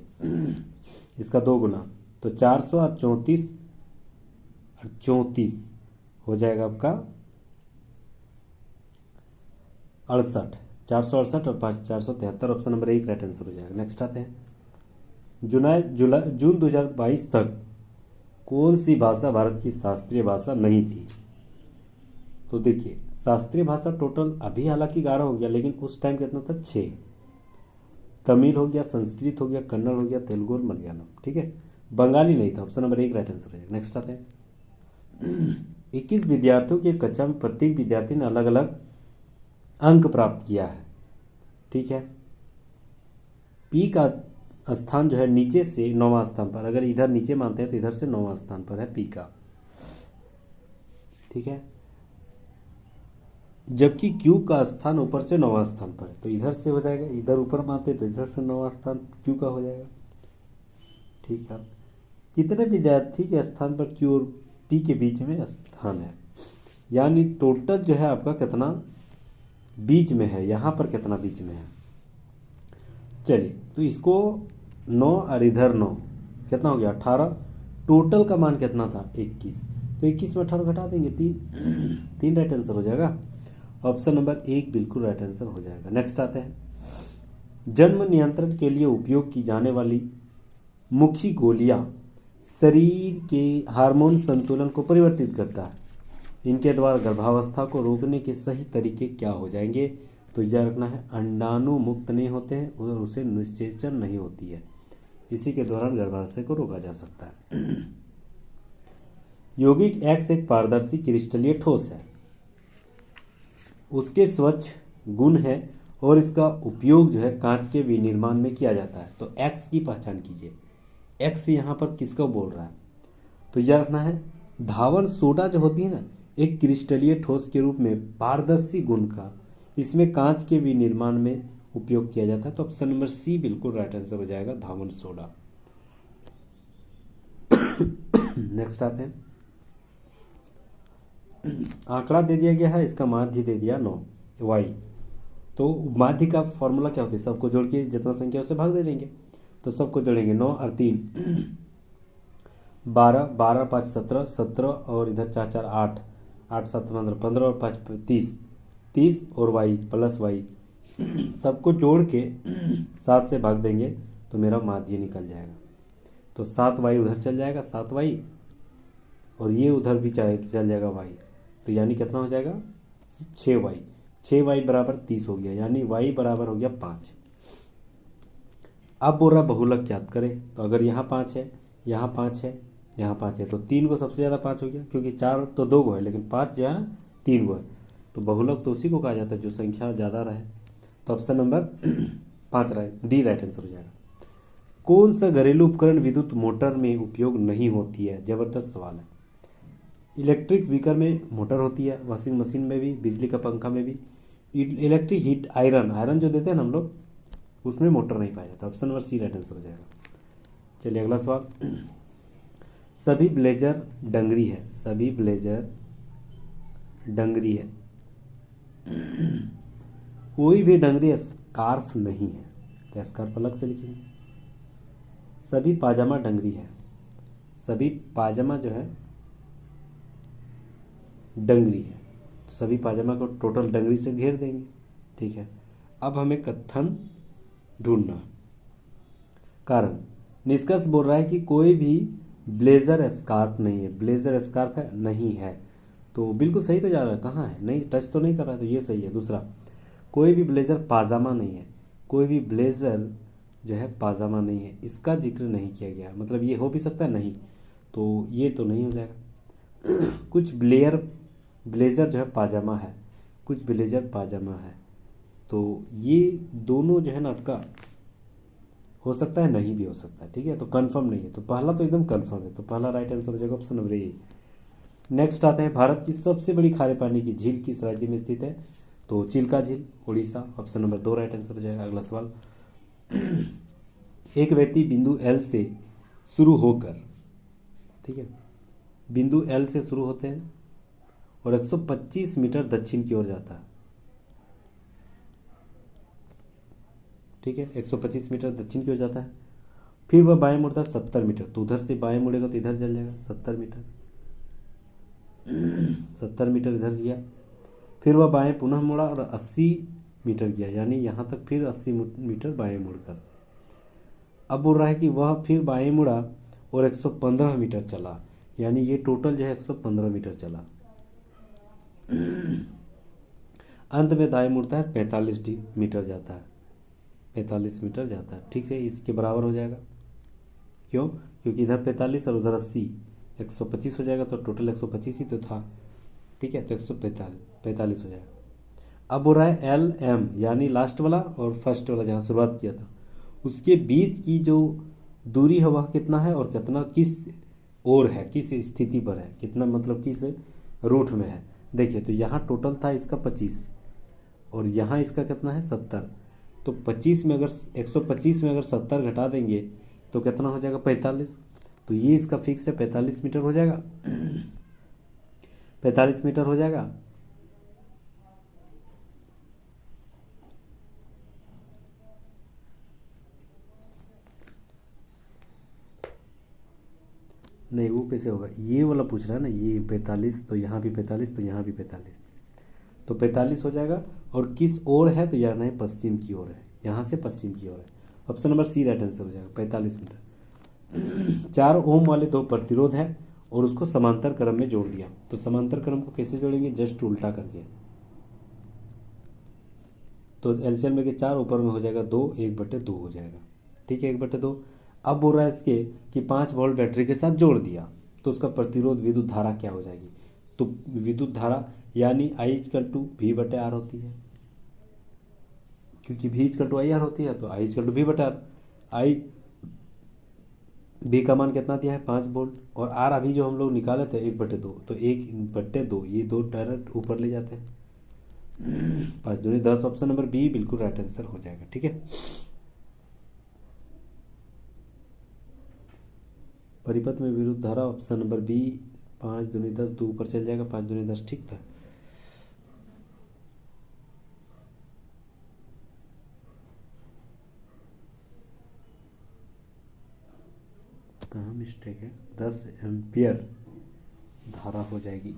इसका 2 गुना तो 400 और 34 और 34 हो जाएगा आपका 68, 468 और 5 473, ऑप्शन नंबर 1 राइट आंसर हो जाएगा। नेक्स्ट आते हैं जून 2022 तक कौन सी भाषा भारत की शास्त्रीय भाषा नहीं थी, तो देखिए शास्त्रीय भाषा टोटल अभी हालांकि 11 हो गया लेकिन उस टाइम कितना था 6, तमिल हो गया, संस्कृत हो गया, कन्नड़ हो गया, तेलुगु और मलयालम, ठीक है, बंगाली नहीं था, ऑप्शन नंबर 1 राइट आंसर हो जाएगा। नेक्स्ट आते हैं 21 विद्यार्थियों की कक्षा में प्रत्येक विद्यार्थी ने अलग अलग अंक प्राप्त किया है, ठीक है, पी का स्थान जो है नीचे से 9वां स्थान पर, अगर इधर नीचे मानते हैं तो इधर से 9वां स्थान पर है पी का, ठीक है, जबकि क्यू का स्थान ऊपर से 9वां स्थान पर है तो इधर से हो जाएगा, इधर ऊपर मानते हैं तो इधर से 9वां स्थान क्यू का हो जाएगा, ठीक है। कितने विद्यार्थी के स्थान पर क्यू और पी के बीच में स्थान है, यानी टोटल जो है आपका कितना बीच में है, यहाँ पर कितना बीच में है। चलिए तो इसको 9 और इधर 9, कितना हो गया 18। टोटल का मान कितना था 21, तो 21 में 18 घटा देंगे 3, 3 राइट आंसर हो जाएगा। ऑप्शन नंबर 1 बिल्कुल राइट आंसर हो जाएगा। नेक्स्ट आते हैं, जन्म नियंत्रण के लिए उपयोग की जाने वाली मुखी गोलियां शरीर के हार्मोन संतुलन को परिवर्तित करता है, इनके द्वारा गर्भावस्था को रोकने के सही तरीके क्या हो जाएंगे। तो यह रखना है, अंडाणु मुक्त नहीं होते हैं और उसे निषेचन नहीं होती है, इसी के दौरान गर्भाशय को रोका जा सकता है। यौगिक एक्स एक पारदर्शी क्रिस्टलीय ठोस है, उसके स्वच्छ गुण है और इसका उपयोग जो है कांच के विनिर्माण में किया जाता है। तो एक्स की पहचान कीजिए, एक्स यहाँ पर किसका बोल रहा है, तो यह रखना है धावन सोडा जो होती है ना, एक क्रिस्टलीय ठोस के रूप में पारदर्शी गुण का, इसमें कांच के विनिर्माण में उपयोग किया जाता है। तो ऑप्शन नंबर सी बिल्कुल राइट आंसर हो जाएगा, धावन सोडा। नेक्स्ट आते हैं, आंकड़ा दे दिया गया है, इसका माध्य दे दिया 9 वाई। तो माध्य का फॉर्मूला क्या होता है, सबको जोड़ के जितना संख्या उसे भाग दे देंगे। तो सबको जोड़ेंगे 9 और 3 12, 12 5 17, 17 और इधर 4 4 8, 8 7 15, 15 और 5 30, 30 और वाई प्लस वाई, सबको जोड़ के 7 से भाग देंगे तो मेरा माध्य निकल जाएगा। तो 7 वाई उधर चल जाएगा, 7 वाई, और ये उधर भी चल जाएगा वाई, तो यानी कितना हो जाएगा 6 वाई। 6 वाई बराबर 30 हो गया, यानी वाई बराबर हो गया 5। अब बोल रहा बहुलक याद करें, तो अगर यहाँ 5 है, यहाँ 5 है, यहाँ 5 है, तो 3 को सबसे ज़्यादा 5 हो गया, क्योंकि 4 तो 2 को है, लेकिन 5 जो है ना 3 को है। तो बहुलक तो उसी को कहा जाता है जो संख्या ज़्यादा रहे। तो option number 5 D right answer हो जाएगा। कौन सा घरेलू उपकरण विद्युत मोटर में उपयोग नहीं होती है, जबरदस्त सवाल है। इलेक्ट्रिक व्हीकल में मोटर होती है, वॉशिंग मशीन में भी, बिजली का पंखा में भी। इलेक्ट्रिक हीट आयरन जो देते हैं ना हम लोग, उसमें मोटर नहीं पाया जाता। Option number C right answer हो जाएगा। चलिए अगला सवाल, सभी ब्लेजर डंगरी है, सभी ब्लेजर डंगरी है, कोई भी डंगरी स्कार्फ नहीं है, तो स्कार्फ अलग से लिखेंगे। सभी पाजामा डंगरी है, सभी पाजामा जो है डंगरी है, तो सभी पाजामा को टोटल डंगरी से घेर देंगे। ठीक है, अब हमें कथन ढूंढना। कारण निष्कर्ष बोल रहा है कि कोई भी ब्लेजर स्कार्फ नहीं है, ब्लेजर स्कार्फ है नहीं है, तो बिल्कुल सही तो जा रहा है, कहाँ है, नहीं टच तो नहीं कर रहा है, तो ये सही है। दूसरा, कोई भी ब्लेजर पाजामा नहीं है, कोई भी ब्लेजर जो है पाजामा नहीं है, इसका जिक्र नहीं किया गया, मतलब ये हो भी सकता है नहीं, तो ये तो नहीं हो जाएगा। कुछ ब्लेजर जो है पाजामा है, कुछ ब्लेजर पाजामा है, तो ये दोनों जो है ना आपका हो सकता है, नहीं भी हो सकता है। ठीक है, तो कंफर्म नहीं है, तो पहला तो एकदम कंफर्म है, तो पहला राइट आंसर हो जाएगा ऑप्शन नंबर ए। नेक्स्ट आते हैं, भारत की सबसे बड़ी खारे पानी की झील किस राज्य में स्थित है, तो चिल्का झील, Orissa. Option number 2 right answer हो जाएगा। अगला सवाल, एक व्यक्ति बिंदु एल से शुरू होकर, ठीक है, बिंदु एल से शुरू होते हैं और 125 मीटर दक्षिण की ओर जाता है। ठीक है, 125 मीटर दक्षिण की ओर जाता है, फिर वह बाएं मुड़ता है 70 मीटर, तो उधर से बाएं मुड़ेगा तो इधर चल जाएगा 70 मीटर, 70 मीटर इधर गया, फिर वह बाएं पुनः मुड़ा और 80 मीटर गया, यानी यहाँ तक फिर 80 मीटर बाएं मुड़कर। अब बोल रहा है कि वह फिर बाएं मुड़ा और 115 मीटर चला, यानी ये टोटल जो है 115 मीटर चला। अंत में दाएं मुड़ता है 45 मीटर जाता है, 45 मीटर जाता है। ठीक है, इसके बराबर हो जाएगा, क्यों, क्योंकि इधर 45 और उधर 80, 125 हो जाएगा, तो टोटल 125 ही तो था। ठीक है, तो 145 हो जाएगा। अब हो रहा है एल एम, यानी लास्ट वाला और फर्स्ट वाला जहाँ शुरुआत किया था उसके बीच की जो दूरी है वह कितना है और कितना किस ओर है, किस स्थिति पर है, कितना मतलब किस रूट में है। देखिए, तो यहाँ टोटल था इसका 25 और यहाँ इसका कितना है 70, तो 25 में अगर 125 में अगर 70 घटा देंगे तो कितना हो जाएगा 45, तो ये इसका फिक्स है 45 मीटर हो जाएगा। 45 मीटर हो जाएगा। नहीं, वो कैसे होगा, ये वाला पूछ रहा है ना, ये 45 तो यहाँ भी 45 तो यहाँ भी 45, तो 45 हो जाएगा। और किस ओर है, तो यार नहीं, पश्चिम की ओर है, यहाँ से पश्चिम की ओर है। Option number C right answer हो जाएगा, 45 मीटर। 4 ओम वाले 2 प्रतिरोध है और उसको समांतर क्रम में जोड़ दिया। तो समांतर क्रम को कैसे जोड़ेंगे, जस्ट उल्टा करके। तो एलसीएम में के 4 ऊपर में हो जाएगा 2, 1/2 हो जाएगा। ठीक है, 1/2। अब बोल रहा है इसके कि 5 वोल्ट बैटरी के साथ जोड़ दिया, तो उसका प्रतिरोध विद्युत धारा क्या हो जाएगी। तो विद्युत धारा यानी I=V/R होती है, क्योंकि V=IR होती है, तो I=V/R। आई V का मान कितना दिया है, 5 वोल्ट, और R अभी जो हम लोग निकाले थे 1/2, तो 1/2 ये 2 डायरेक्ट ऊपर ले जाते हैं। 5 दूनी 10, ऑप्शन नंबर बी बिल्कुल राइट आंसर हो जाएगा। ठीक है, परिपथ में विद्युत धारा, ऑप्शन नंबर बी। 5 दूनी 10, 2 ऊपर चल जाएगा, 5 दूनी 10, ठीक था। कहाँ मिस्टेक है, 10 एम्पियर धारा हो जाएगी।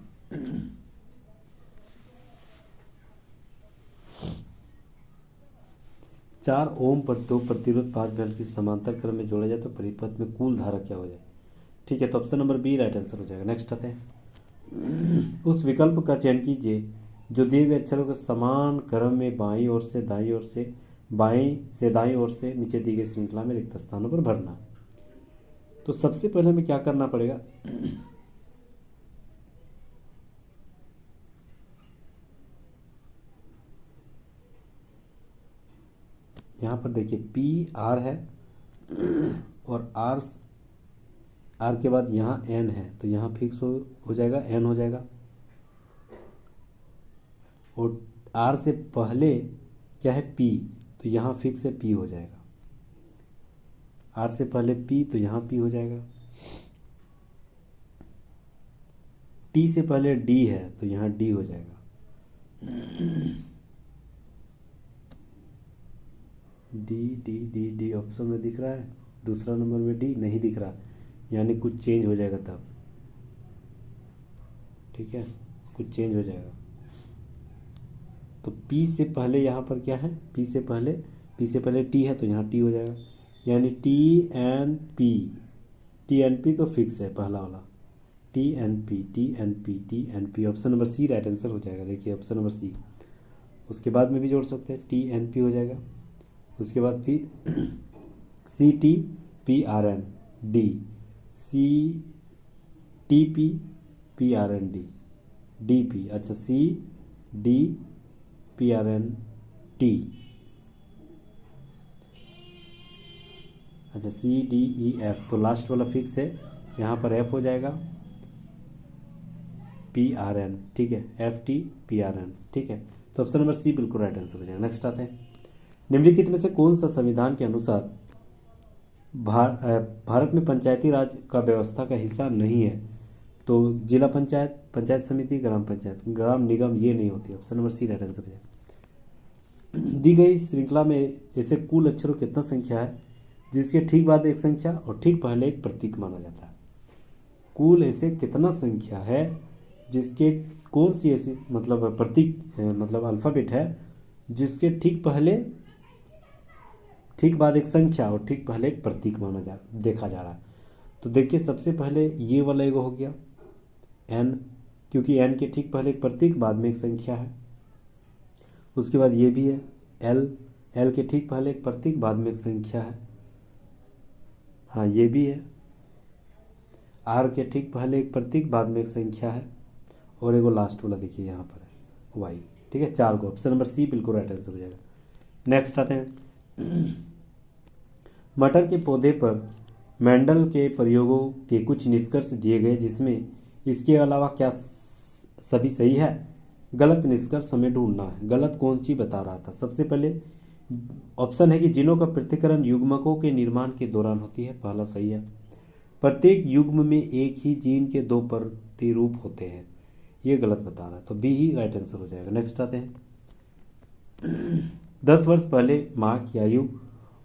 4 ओम पर 2 प्रतिरोध 5 वोल्ट की समांतर क्रम में जोड़ा जाए तो परिपथ में कुल धारा क्या हो जाए। ठीक है, तो option number B right answer हो जाएगा। नेक्स्ट आते हैं, उस विकल्प का चयन कीजिए जो दिए गए अक्षरों के समान क्रम में बाईं ओर से दाईं ओर से, बाईं से दाईं ओर से नीचे दी गई श्रृंखला में रिक्त स्थानों पर भरना। तो सबसे पहले हमें क्या करना पड़ेगा, यहाँ पर देखिए पी आर है और आर के बाद यहाँ एन है, तो यहाँ फिक्स हो जाएगा, एन हो जाएगा। और आर से पहले क्या है, पी, तो यहाँ फिक्स है, पी हो जाएगा। आर से पहले पी, तो यहाँ पी हो जाएगा। टी से पहले डी है, तो यहाँ डी हो जाएगा। D D D D option में दिख रहा है, दूसरा नंबर में डी नहीं दिख रहा, यानी कुछ चेंज हो जाएगा तब। ठीक है, कुछ चेंज हो जाएगा। तो पी से पहले यहाँ पर क्या है, पी से पहले टी है, तो यहाँ टी हो जाएगा, यानी T N P. T N P तो फिक्स है पहला वाला, T N P T N P T N P, option number C right answer हो जाएगा। देखिए ऑप्शन नंबर सी, उसके बाद में भी जोड़ सकते हैं, टी एन पी हो जाएगा। उसके बाद फिर C T P R N D, C T P P R N D, D P, अच्छा C D P R N T, अच्छा सी डी ई एफ, तो लास्ट वाला फिक्स है, यहाँ पर एफ हो जाएगा, पी आर एन। ठीक है, F T P R N. ठीक है, तो ऑप्शन नंबर सी बिल्कुल राइट आंसर हो जाएगा। नेक्स्ट आते हैं, निम्नलिखित में से कौन सा संविधान के अनुसार भारत में पंचायती राज का व्यवस्था का हिस्सा नहीं है। तो जिला पंचायत, पंचायत समिति, ग्राम पंचायत, ग्राम निगम ये नहीं होती। Option number C right answer हो जाएगा। दी गई श्रृंखला में ऐसे कुल अक्षरों की कितना संख्या है जिसके ठीक बाद एक संख्या और ठीक पहले एक प्रतीक माना जाता है। कुल ऐसे कितना संख्या है जिसके कौन सी ऐसी मतलब प्रतीक मतलब अल्फाबेट है जिसके ठीक बाद एक संख्या और ठीक पहले एक प्रतीक देखा जा रहा है। तो देखिए सबसे पहले ये वाला एगो हो गया एन, क्योंकि एन के ठीक पहले एक प्रतीक बाद में एक संख्या है। उसके बाद ये भी है एल, एल के ठीक पहले एक प्रतीक बाद में एक संख्या है। हाँ ये भी है, आर के ठीक पहले एक प्रतीक बाद में एक संख्या है, और एगो लास्ट वाला देखिए यहाँ पर है वाई। ठीक है, 4 को, ऑप्शन नंबर सी बिल्कुल राइट आंसर हो जाएगा। नेक्स्ट आते हैं, मटर के पौधे पर मेंडल के प्रयोगों के कुछ निष्कर्ष दिए गए जिसमें इसके अलावा क्या सभी सही है। गलत निष्कर्ष हमें ढूंढना है, गलत कौन सी बता रहा था। सबसे पहले ऑप्शन है कि जीनों का पृथक्करण युग्मकों के निर्माण के दौरान होती है, पहला सही है। प्रत्येक युग्म में एक ही जीन के 2 प्रतिरूप होते हैं, ये गलत बता रहा है, तो बी ही राइट आंसर हो जाएगा। नेक्स्ट आते हैं 10 वर्ष पहले माँ की आयु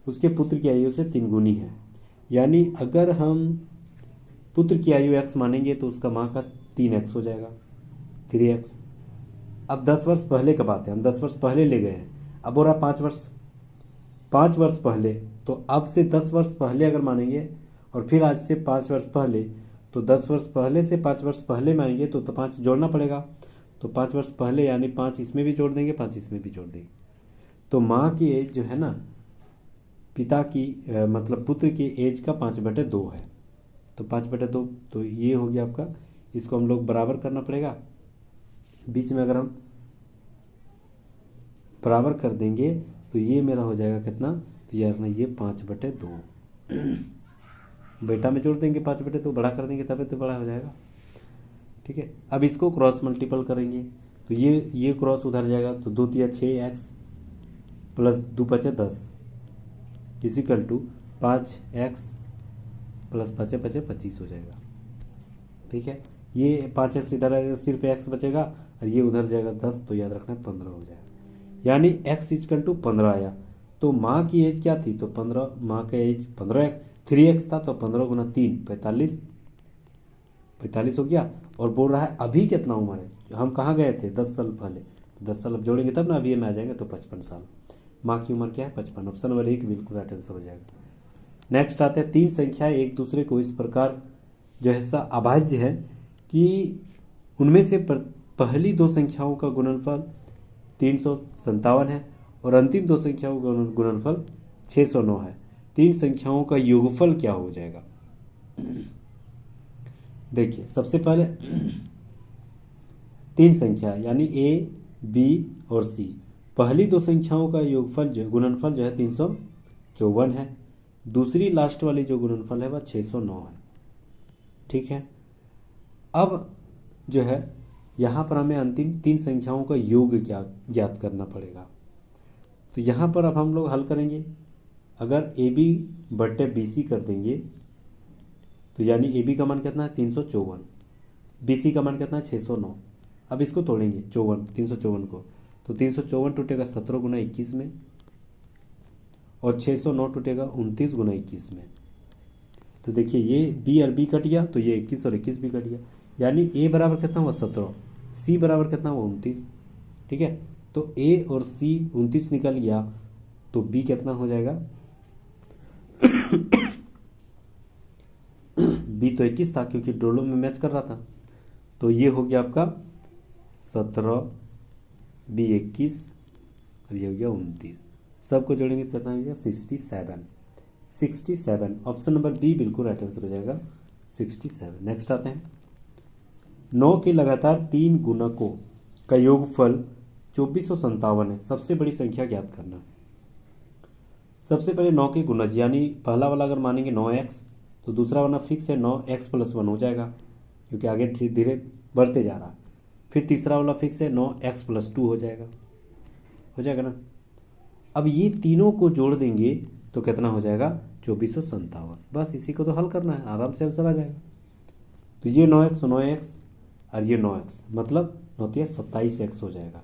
उसके पुत्र की आयु से 3 गुनी है। यानी अगर हम पुत्र की आयु x मानेंगे तो उसका माँ का 3x हो जाएगा, 3x। अब 10 वर्ष पहले का बात है, हम 10 वर्ष पहले ले गए हैं। अब हो रहा 5 वर्ष पहले, तो अब से 10 वर्ष पहले अगर मानेंगे और फिर आज से 5 वर्ष पहले, तो 10 वर्ष पहले से 5 वर्ष पहले में आएंगे तो 5 जोड़ना पड़ेगा। तो 5 वर्ष पहले यानी 5 इसमें भी जोड़ देंगे, 5 इसमें भी जोड़ देंगे। तो माँ की एज जो है ना, पिता की मतलब पुत्र की एज का 5/2 है। तो 5/2 तो ये हो गया आपका, इसको हम लोग बराबर करना पड़ेगा। बीच में अगर हम बराबर कर देंगे तो ये मेरा हो जाएगा कितना, तो यार ना ये 5/2 बेटा में जोड़ देंगे, 5/2 बड़ा कर देंगे तभी तो बड़ा हो जाएगा। ठीक है, अब इसको क्रॉस मल्टीपल करेंगे तो ये क्रॉस उधर जाएगा, तो 2 तिया 6x plus 2 5 10 is equal to 5x plus 5 5 25 हो जाएगा। ठीक है, ये 5x इधर आएगा, सिर्फ x बचेगा और ये उधर जाएगा 10, तो याद रखना 15 हो जाएगा। यानी x इजकल टू 15 आया। तो माँ की एज क्या थी, तो 15, माँ का एज 15x 3x था, तो 15 गुना 3 45 हो गया। और बोल रहा है अभी कितना उम्र है, हम कहाँ गए थे 10 साल पहले, 10 साल अब जोड़ेंगे तब ना, अभी में आ जाएंगे तो 55 साल। माँ की उम्र क्या है 55। ऑप्शन नंबर 1 बिल्कुल राइट आंसर हो जाएगा। नेक्स्ट आते हैं 3 संख्याएं एक दूसरे को इस प्रकार जो है अभाज्य है कि उनमें से पहली 2 संख्याओं का गुणनफल 357 है और अंतिम 2 संख्याओं का गुणनफल 609 है। 3 संख्याओं का योगफल क्या हो जाएगा। देखिए सबसे पहले 3 संख्या यानी a, b और c, पहली 2 संख्याओं का योगफल जो गुणनफल जो है 354 है। दूसरी लास्ट वाली जो गुणनफल है वह 609 है। ठीक है, अब जो है यहाँ पर हमें अंतिम 3 संख्याओं का योग ज्ञात करना पड़ेगा। तो यहाँ पर अब हम लोग हल करेंगे। अगर AB/BC कर देंगे तो यानी AB का मान कितना है 354, BC का मान कितना है 609। अब इसको तोड़ेंगे 354 को, तो 354 टूटेगा 17 गुना 21 में और 609 टूटेगा 29 गुना 21 में। तो देखिए ये B और B कट गया, तो ये 21 और 21 भी कट गया। यानी A बराबर कितना हुआ 17, C बराबर कितना हुआ 29। ठीक है, तो A और C 29 निकल गया, तो B कितना हो जाएगा B तो 21 था क्योंकि दोनों में मैच कर रहा था, तो ये हो गया आपका 17, B 21 और ये हो गया 29। सबको जोड़ेंगे तो कितना हो गया 67। ऑप्शन नंबर बी बिल्कुल राइट आंसर हो जाएगा 67। नेक्स्ट आते हैं 9 के लगातार 3 गुणकों का योगफल 2457 है। सबसे बड़ी संख्या ज्ञात करना। सबसे पहले 9 के गुणज यानी पहला वाला अगर मानेंगे 9x, तो दूसरा वाला फिक्स है 9x + 1 हो जाएगा क्योंकि आगे धीरे धीरे बढ़ते जा रहा। फिर तीसरा वाला फिक्स है 9x + 2 हो जाएगा ना। अब ये तीनों को जोड़ देंगे तो कितना हो जाएगा 2457। बस इसी को तो हल करना है, आराम से आंसर आ जाएगा। तो ये 9x और ये 9x मतलब 9 × 27x हो जाएगा।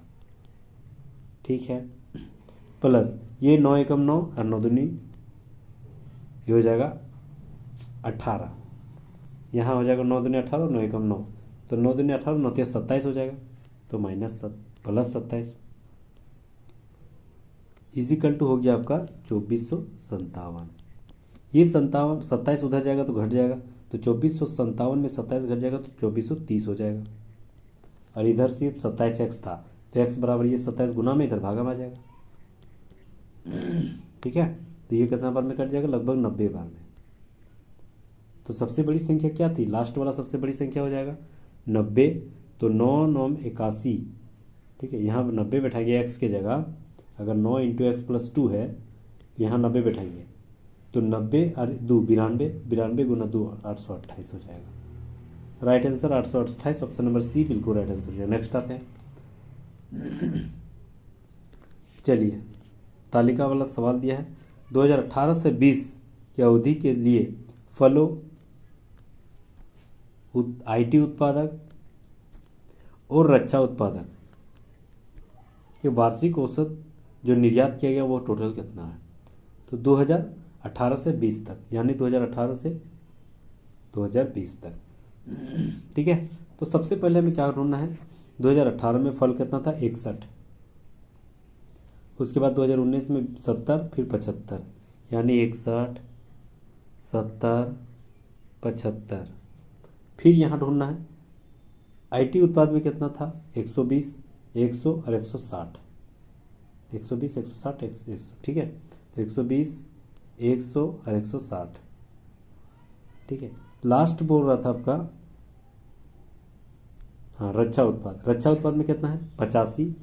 ठीक है, प्लस ये 9 × 9 और 9 दूनी ये हो जाएगा 18। यहाँ हो जाएगा 9 दूनी 18 और 9 × 9, तो 9 दूनी 18 9 × 27 हो जाएगा, तो -+27 इजिकल टू हो गया आपका 2457। ये 27 उधर जाएगा तो घट जाएगा, तो 2457 में 27 घट जाएगा तो 2430 हो जाएगा। और इधर सिर्फ 27x था, तो x बराबर ये 27 गुना में इधर भागा में आ जाएगा। ठीक है, तो ये कितना बार में कट जाएगा, लगभग 90 बार में। तो सबसे बड़ी संख्या क्या थी, लास्ट वाला सबसे बड़ी संख्या हो जाएगा 90। तो 9 9 81। ठीक है, यहाँ 90 बैठाएंगे x के जगह। अगर 9 × x + 2 है, यहाँ 90 बैठाएंगे तो 90 और 2 92, 92 गुना 2 828 हो जाएगा। Right answer 828, option number C बिल्कुल राइट आंसर हो जाएगा। नेक्स्ट आते हैं चलिए, तालिका वाला सवाल दिया है 2018 से 20 की अवधि के लिए फलों IT उत्पादक और रक्षा उत्पादक, ये वार्षिक औसत जो निर्यात किया गया वो टोटल कितना है? तो 2018 से 20 तक, यानी 2018 से 2020 तक। ठीक है, तो सबसे पहले हमें क्या ढूंढना है? 2018 में फल कितना था? 61। उसके बाद 2019 में 70, फिर 75, यानी 61, 70, 75। फिर यहाँ ढूंढना है आईटी उत्पाद में कितना था? 120, 100 और 160। 120, 160, 100। ठीक है, तो 120, 100 और 160। ठीक है, लास्ट बोल रहा था आपका, हाँ, रक्षा उत्पाद। रक्षा उत्पाद में कितना है? 85।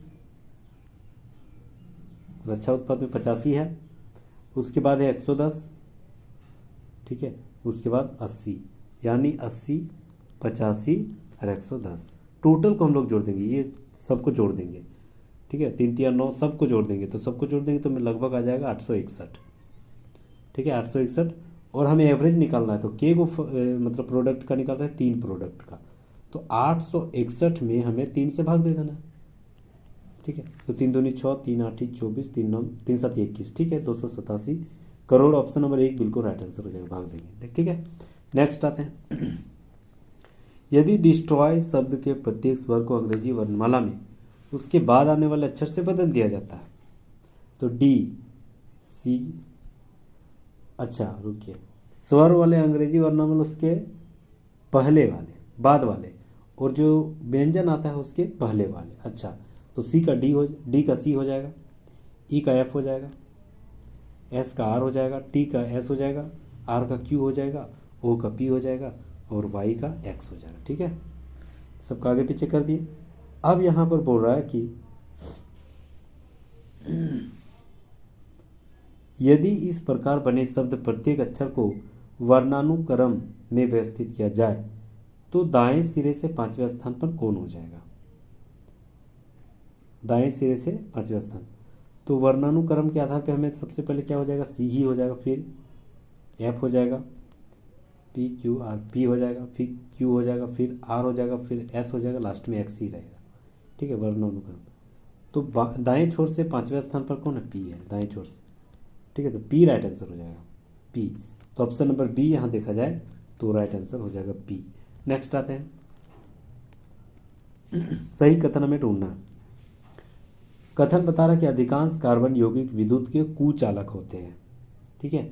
रक्षा उत्पाद में 85 है। उसके बाद है 110। ठीक है, उसके बाद 80, यानी 80, 85 और 110। टोटल को हम लोग जोड़ देंगे, ये सबको जोड़ देंगे। ठीक है, 3 3 9 सबको जोड़ देंगे, तो सबको जोड़ देंगे तो लगभग आ जाएगा 861। ठीक है, 861। और हमें एवरेज निकालना है, तो के को मतलब प्रोडक्ट का निकाल रहे हैं, 3 प्रोडक्ट का, तो 861 में हमें 3 से भाग दे देना है। ठीक है, तो 3 दूनी 6, 3 8 24, 3 9 3 7 21। ठीक है, 287 करोड़। ऑप्शन नंबर 1 बिल्कुल राइट आंसर हो जाएगा, भाग देंगे। ठीक है, नेक्स्ट आते हैं। यदि डिस्ट्रॉय शब्द के प्रत्येक स्वर को अंग्रेजी वर्णमाला में उसके बाद आने वाले अक्षर से बदल दिया जाता है, तो डी, सी, अच्छा रुकिए, स्वर वाले अंग्रेजी वर्णमाला उसके पहले वाले, बाद वाले, और जो व्यंजन आता है उसके पहले वाले। अच्छा, तो सी का डी का सी हो जाएगा, ई का एफ हो जाएगा, एस का आर हो जाएगा, टी का एस हो जाएगा, आर का क्यू हो जाएगा, ओ का पी हो जाएगा, और वाई का एक्स हो जाएगा। ठीक है, सबका आगे पीछे कर दिए। अब यहां पर बोल रहा है कि यदि इस प्रकार बने शब्द प्रत्येक अक्षर को वर्णानुक्रम में व्यवस्थित किया जाए तो दाएं सिरे से 5वें स्थान पर कौन हो जाएगा? दाएं सिरे से 5वें स्थान, तो वर्णानुक्रम के आधार पर हमें सबसे पहले क्या हो जाएगा? सी ही हो जाएगा, फिर एफ हो जाएगा, पी क्यू आर, पी हो जाएगा, फिर क्यू हो जाएगा, फिर आर हो जाएगा, फिर एस हो जाएगा, लास्ट में एक्स ही रहेगा। ठीक है, वर्णानुक्रम। तो दाएं छोर से 5वें स्थान पर कौन है? पी है, दाएं छोर से। ठीक है, तो पी राइट आंसर हो जाएगा, पी। तो ऑप्शन नंबर बी यहां देखा जाए तो राइट आंसर हो जाएगा पी। नेक्स्ट आते हैं, सही कथन हमें ढूंढना है। कथन बता रहा कि अधिकांश कार्बन यौगिक विद्युत के कुचालक होते हैं। ठीक है,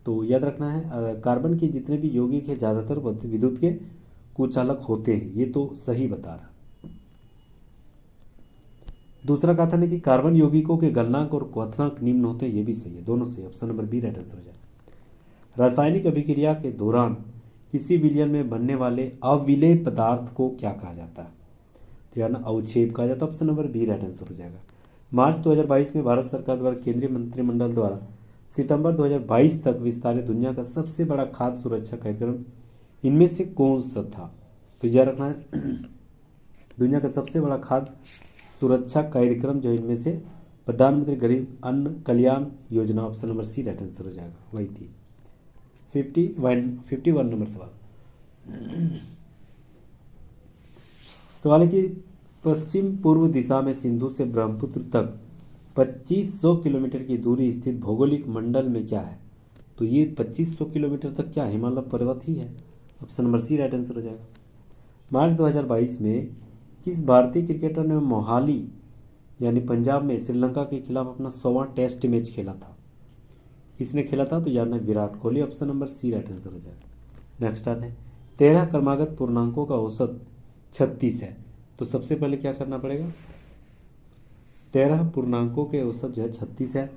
तो याद रखना है कार्बन के जितने भी यौगिक है ज्यादातर विद्युत के कुचालक होते हैं, ये तो सही बता रहा। दूसरा कथन है कि कार्बन यौगिकों के गलनांक और क्वथनांक निम्न होते हैं, ये भी सही है, दोनों सही। Option number B right answer हो जाएगा। रासायनिक अभिक्रिया के दौरान किसी विलयन में बनने वाले अविलेय पदार्थ को क्या कहा जाता है? तो यानी अवक्षेप कहा जाता है। Option number B right answer हो जाएगा। मार्च 2022 में भारत सरकार द्वारा केंद्रीय मंत्रिमंडल द्वारा सितंबर 2022 तक विस्तारित दुनिया का सबसे बड़ा खाद्य सुरक्षा कार्यक्रम इनमें से कौन सा था? तो यह रखना है, दुनिया का सबसे बड़ा खाद्य सुरक्षा कार्यक्रम जो इनमें से प्रधानमंत्री गरीब अन्न कल्याण योजना। Option number C right answer हो जाएगा, वही थी। 51 नंबर सवाल है कि पश्चिम पूर्व दिशा में सिंधु से ब्रह्मपुत्र तक 2500 किलोमीटर की दूरी स्थित भौगोलिक मंडल में क्या है? तो ये 2500 किलोमीटर तक क्या हिमालय पर्वत ही है। Option number C right answer हो जाएगा। मार्च 2022 में किस भारतीय क्रिकेटर ने मोहाली यानी पंजाब में श्रीलंका के खिलाफ अपना 100वां टेस्ट मैच खेला था? किसने खेला था? तो यार Virat Kohli. Option number C right answer हो जाएगा। नेक्स्ट आते हैं, 13 क्रमागत पूर्णांकों का औसत 36 है, तो सबसे पहले क्या करना पड़ेगा? 13 पूर्णांकों के औसत जो है 36 है।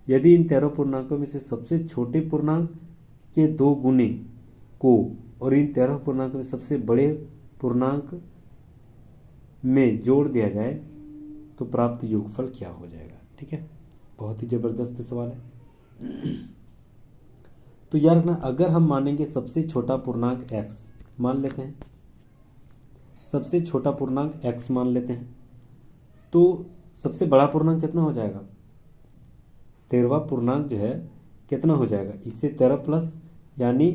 यदि इन 13 पूर्णांकों में से सबसे छोटे पूर्णांक के 2 गुने को और इन 13 पूर्णांकों में सबसे बड़े पूर्णांक में जोड़ दिया जाए तो प्राप्त योगफल क्या हो जाएगा? ठीक है, बहुत ही जबरदस्त सवाल है। तो यार ना, अगर हम मानेंगे सबसे छोटा पूर्णांक x मान लेते हैं, सबसे छोटा पूर्णांक x मान लेते हैं, तो सबसे बड़ा पूर्णांक कितना हो जाएगा? 13वां पूर्णांक जो है कितना हो जाएगा? इससे 13 प्लस यानी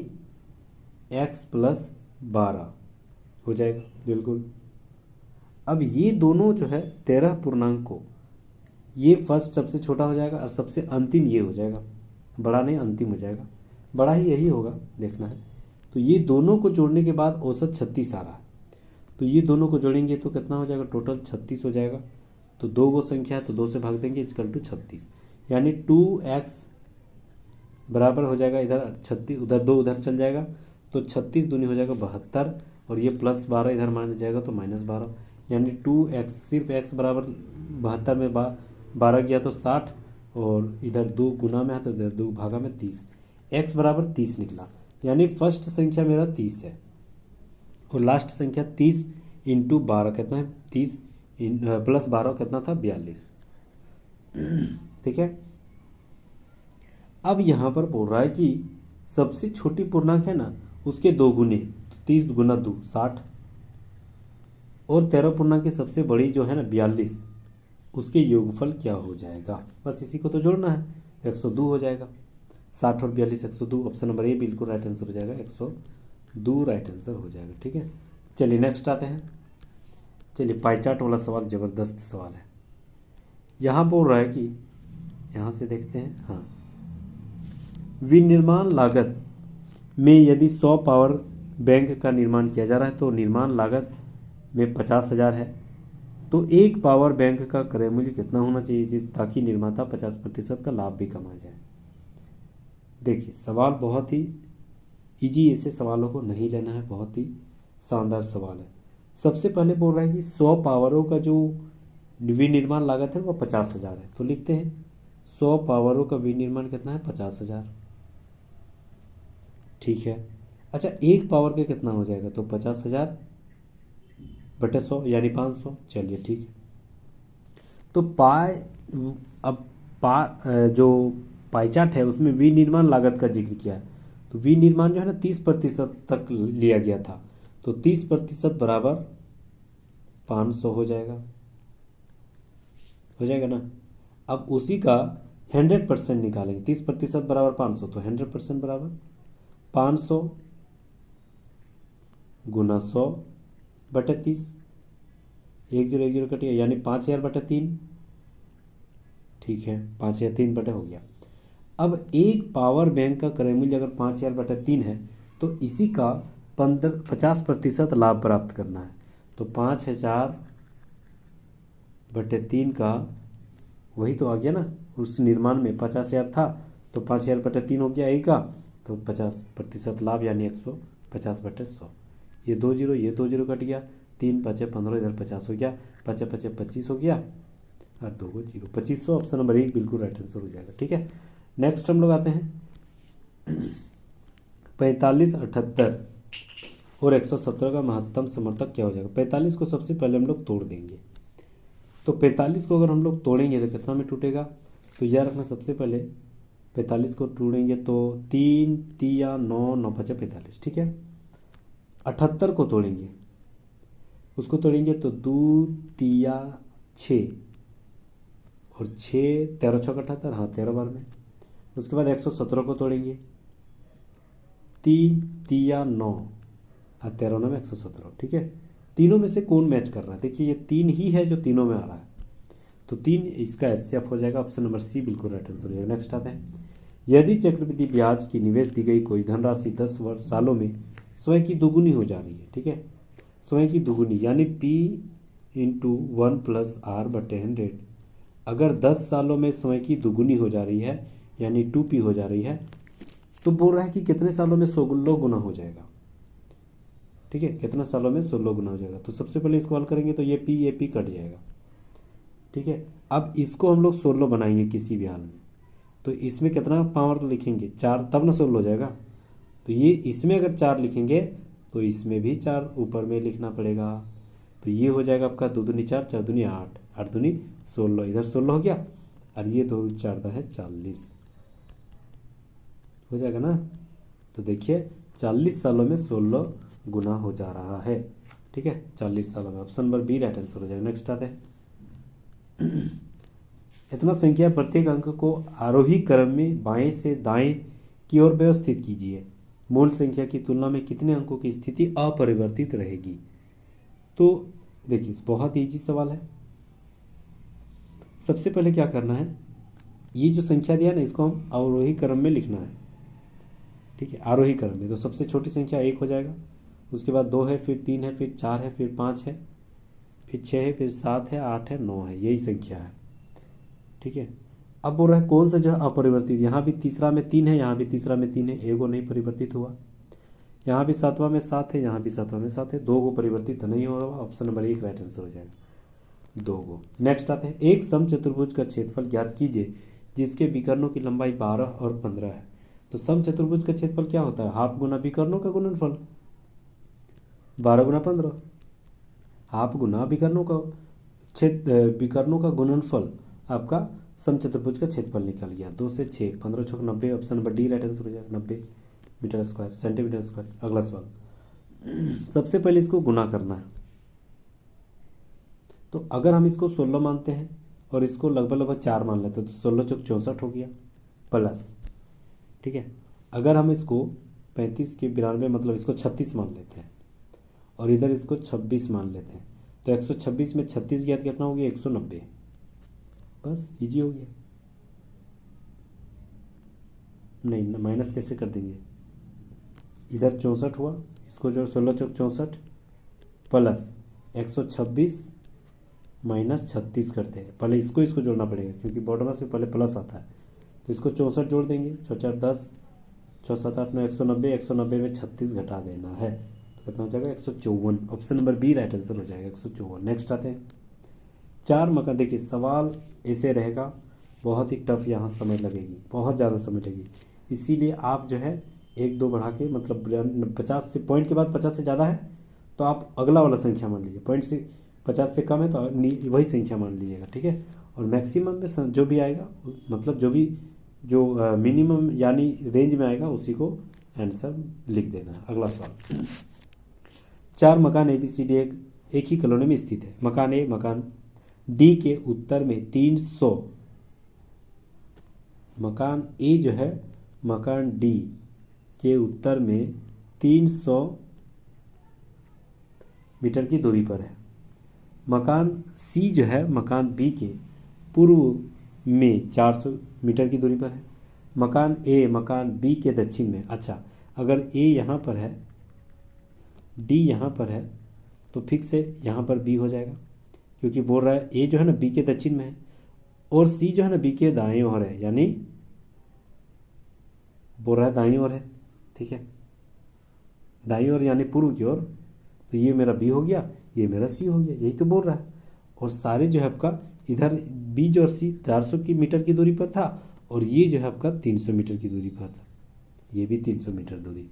x प्लस 12 हो जाएगा, बिल्कुल। अब ये दोनों जो है 13 पूर्णांक को, ये फर्स्ट सबसे छोटा हो जाएगा और सबसे अंतिम ये हो जाएगा, बड़ा नहीं अंतिम हो जाएगा, बड़ा ही यही होगा, देखना है। तो ये दोनों को जोड़ने के बाद औसत 36 आ रहा है, तो ये दोनों को जोड़ेंगे तो कितना हो जाएगा, टोटल 36 हो जाएगा। तो दो गो संख्या है तो 2 से भाग देंगे, इक्वल टू 36, यानी 2x बराबर हो जाएगा, इधर 36 उधर 2 उधर चल जाएगा, तो 36 दूनी हो जाएगा 72, और ये प्लस 12 इधर मान जाएगा तो माइनस 12, यानी 2x, सिर्फ x बराबर 72 में 12 गया तो 60, और इधर 2 गुना में है तो इधर 2 भागा में 30, x बराबर 30 निकला। यानी फर्स्ट संख्या मेरा 30 है और लास्ट संख्या 30 इंटू 12 कितना है, 30 प्लस 12 कितना था, 42। ठीक है। अब यहाँ पर बोल रहा है कि सबसे छोटी पूर्णांक है ना, उसके 2 गुने, तो 30 गुना 2 60, और 13 पूर्णांक की सबसे बड़ी जो है ना 42, उसके योगफल क्या हो जाएगा, बस इसी को तो जोड़ना है, 102 हो जाएगा। 60 और 42 102, ऑप्शन नंबर ए बिल्कुल राइट आंसर हो जाएगा, 102 राइट आंसर हो जाएगा। ठीक है, चलिए नेक्स्ट आते हैं। चलिए पाई चार्ट वाला सवाल ज़बरदस्त सवाल है। यहाँ बोल रहा है कि, यहाँ से देखते हैं, हाँ, विनिर्माण लागत में यदि 100 पावर बैंक का निर्माण किया जा रहा है तो निर्माण लागत में 50,000 है, तो एक पावर बैंक का क्रय मूल्य कितना होना चाहिए ताकि निर्माता 50% का लाभ भी कमा जाए। देखिए सवाल बहुत ही इजी, ऐसे सवालों को नहीं लेना है, बहुत ही शानदार सवाल है। सबसे पहले बोल रहा है कि 100 पावरों का जो विनिर्माण लागत है वो 50,000 है, तो लिखते हैं 100 पावरों का विनिर्माण कितना है, 50,000। ठीक है, अच्छा एक पावर का कितना हो जाएगा, तो 50,000 बटे 100 यानी 500। चलिए ठीक है, तो जो पाई चार्ट है उसमें विनिर्माण लागत का जिक्र किया है, तो विनिर्माण जो है ना 30% तक लिया गया था, तो 30% बराबर 500 हो जाएगा ना। अब उसी का 100% निकालेंगे, 30% बराबर 500, तो 100% बराबर 500 गुना 100 बटे 30, 1 0 1 0 कट गया, यानी 5000 बटे 3। ठीक है, 5000 3 बटे हो गया। अब एक पावर बैंक का क्रय मूल्य अगर 5000 बटे 3 है, तो इसी का 50% लाभ प्राप्त करना है, तो 5000 बटे 3 का वही तो आ गया ना, उस निर्माण में 50,000 था तो 5000 बटे 3 हो गया, एक का तो 50% लाभ यानी 150 बटे 100। ये 2 0 कट गया, 3 5 15 इधर 50 हो गया, 5 5 25 हो गया, और 2 को 0, 2500 ऑप्शन नंबर 1 बिल्कुल राइट आंसर हो जाएगा। ठीक है, नेक्स्ट हम लोग आते हैं 45 78 और 117 का महत्तम समर्थक क्या हो जाएगा। 45 को सबसे पहले हम लोग तोड़ देंगे, तो 45 को अगर हम लोग तोड़ेंगे तो कितना में टूटेगा, तो याद रखना सबसे पहले 45 को तोड़ेंगे तो 3 तिया 9 9 5 45। ठीक है, 78 को तोड़ेंगे, उसको तोड़ेंगे तो 2 तिया 6 और 6 13 6 78, हाँ 13 बार में। उसके बाद 117 को तोड़ेंगे, 3 तिया 9 और 13 9 में 117। ठीक है, तीनों में से कौन मैच कर रहा है, देखिए ये 3 ही है जो तीनों में आ रहा है, तो 3 इसका HCF हो जाएगा, ऑप्शन नंबर सी बिल्कुल राइट आंसर हो जाएगा। नेक्स्ट आता है, यदि चक्रवृद्धि ब्याज की निवेश दी गई कोई धनराशि 10 सालों में स्वयं की दोगुनी हो जा रही है। ठीक है, स्वयं की दोगुनी यानी P इंटू 1 प्लस R बटे 100, अगर 10 सालों में स्वयं की दोगुनी हो जा रही है यानी 2P हो जा रही है, तो बोल रहा है कि कितने सालों में 16 गुना हो जाएगा। ठीक है, कितना सालों में 16 गुना हो जाएगा, तो सबसे पहले इसको हल करेंगे तो ये P कट जाएगा। ठीक है, अब इसको हम लोग 16 बनाएंगे किसी भी हाल में, तो इसमें कितना पावर लिखेंगे 4, तब ना 16 हो जाएगा, तो ये इसमें अगर 4 लिखेंगे तो इसमें भी 4 ऊपर में लिखना पड़ेगा, तो ये हो जाएगा आपका 2 दूनी 4 4 दूनी 8 8 दूनी 16, इधर 16 हो गया, और ये 2 4 है 40 हो जाएगा ना। तो देखिए 40 सालों में 16 गुना हो जा रहा है। ठीक है, 40 सालों में, option number B right answer हो जाएगा। नेक्स्ट आते हैं इतना संख्या प्रत्येक अंक को आरोही क्रम में बाएं से दाएं की ओर व्यवस्थित कीजिए, मूल संख्या की तुलना में कितने अंकों की स्थिति अपरिवर्तित रहेगी। तो देखिए बहुत इजी सवाल है। सबसे पहले क्या करना है, ये जो संख्या दिया ना इसको हम अवरोही क्रम में लिखना है, ठीक है, आरोही क्रम में। तो सबसे छोटी संख्या 1 हो जाएगा, उसके बाद 2 है, फिर 3 है, फिर 4 है, फिर 5 है, फिर 6 है, फिर 7 है, 8 है, 9 है, यही संख्या है, ठीक है। अब बोल रहा है कौन सा जो है अपरिवर्तित, यहाँ भी तीसरा में 3 है, यहाँ भी तीसरा में 3 है, एगो नहीं परिवर्तित हुआ। यहाँ भी सातवां में 7 है, यहाँ भी सातवां में 7 है, 2 को परिवर्तित नहीं होगा। ऑप्शन नंबर 1 राइट आंसर हो जाएगा, 2 को। नेक्स्ट आते हैं, एक समचतुर्भुज का क्षेत्रफल ज्ञात कीजिए जिसके विकर्णों की लंबाई 12 और 15 है। तो समचतुर्भुज का क्षेत्रफल क्या होता है, हाफ गुना विकर्णों का गुणनफल, 12 गुना 15, हाफ गुना विकर्णों का विकर्णों का गुणनफल आपका समचतुर्भुज का क्षेत्रफल निकल गया। 2 से 6, 15 छक 90, option number D right answer हो जाएगा, 90 मीटर स्क्वायर, सेंटीमीटर स्क्वायर। अगला सवाल, सबसे पहले इसको गुना करना है। तो अगर हम इसको 16 मानते हैं और इसको लगभग 4 मान लेते हैं तो 16 चौक 64 हो गया प्लस, ठीक है। अगर हम इसको 35 के 92 मतलब इसको 36 मान लेते हैं और इधर इसको 26 मान लेते हैं तो 126 में 36 गया तो कितना हो गया 190, बस इजी हो गया। नहीं माइनस कैसे कर देंगे, इधर 64 हुआ, इसको जो 16 चौक 64 प्लस 126 माइनस 36 करते हैं। पहले इसको जोड़ना पड़ेगा क्योंकि बॉर्डर में पहले प्लस आता है। तो इसको 64 जोड़ देंगे, 4 10 6 7 8 9 190, 190 में 36 घटा देना है तो कितना हो जाएगा 154। Option number B right answer हो जाएगा 154। नेक्स्ट आते हैं, 4 मकान। देखिए सवाल ऐसे रहेगा, बहुत ही टफ, यहाँ समय लगेगी, बहुत ज़्यादा समय लगेगी, इसीलिए आप जो है 1 2 बढ़ा के मतलब 50 से पॉइंट के बाद 50 से ज़्यादा है तो आप अगला वाला संख्या मान लीजिए, पॉइंट से 50 से कम है तो वही संख्या मान लीजिएगा, ठीक है। और मैक्सिमम में जो भी आएगा मतलब जो मिनिमम यानी रेंज में आएगा उसी को आंसर लिख देना है। अगला सवाल, 4 मकान ए बी सी डी एक ही कॉलोनी में स्थित है। मकान ए मकान डी के उत्तर में 300, मकान ए जो है मकान डी के उत्तर में 300 मीटर की दूरी पर है। मकान सी जो है मकान बी के पूर्व में 400 मीटर की दूरी पर है। मकान ए मकान बी के दक्षिण में, अच्छा अगर ए यहाँ पर है डी यहाँ पर है तो फिक्स से यहाँ पर बी हो जाएगा क्योंकि बोल रहा है ए जो है ना बी के दक्षिण में है और सी जो है ना बी के दाएं ओर है, यानी बोल रहा है दाईं ओर है, ठीक है, दाईं ओर यानी पूर्व की ओर। तो ये मेरा बी हो गया, ये मेरा सी हो गया, यही तो बोल रहा है। और सारे जो है आपका इधर बी जो और सी 400 मीटर की दूरी पर था और ये जो है आपका 300 मीटर की दूरी पर था, ये भी 300 मीटर दूरी।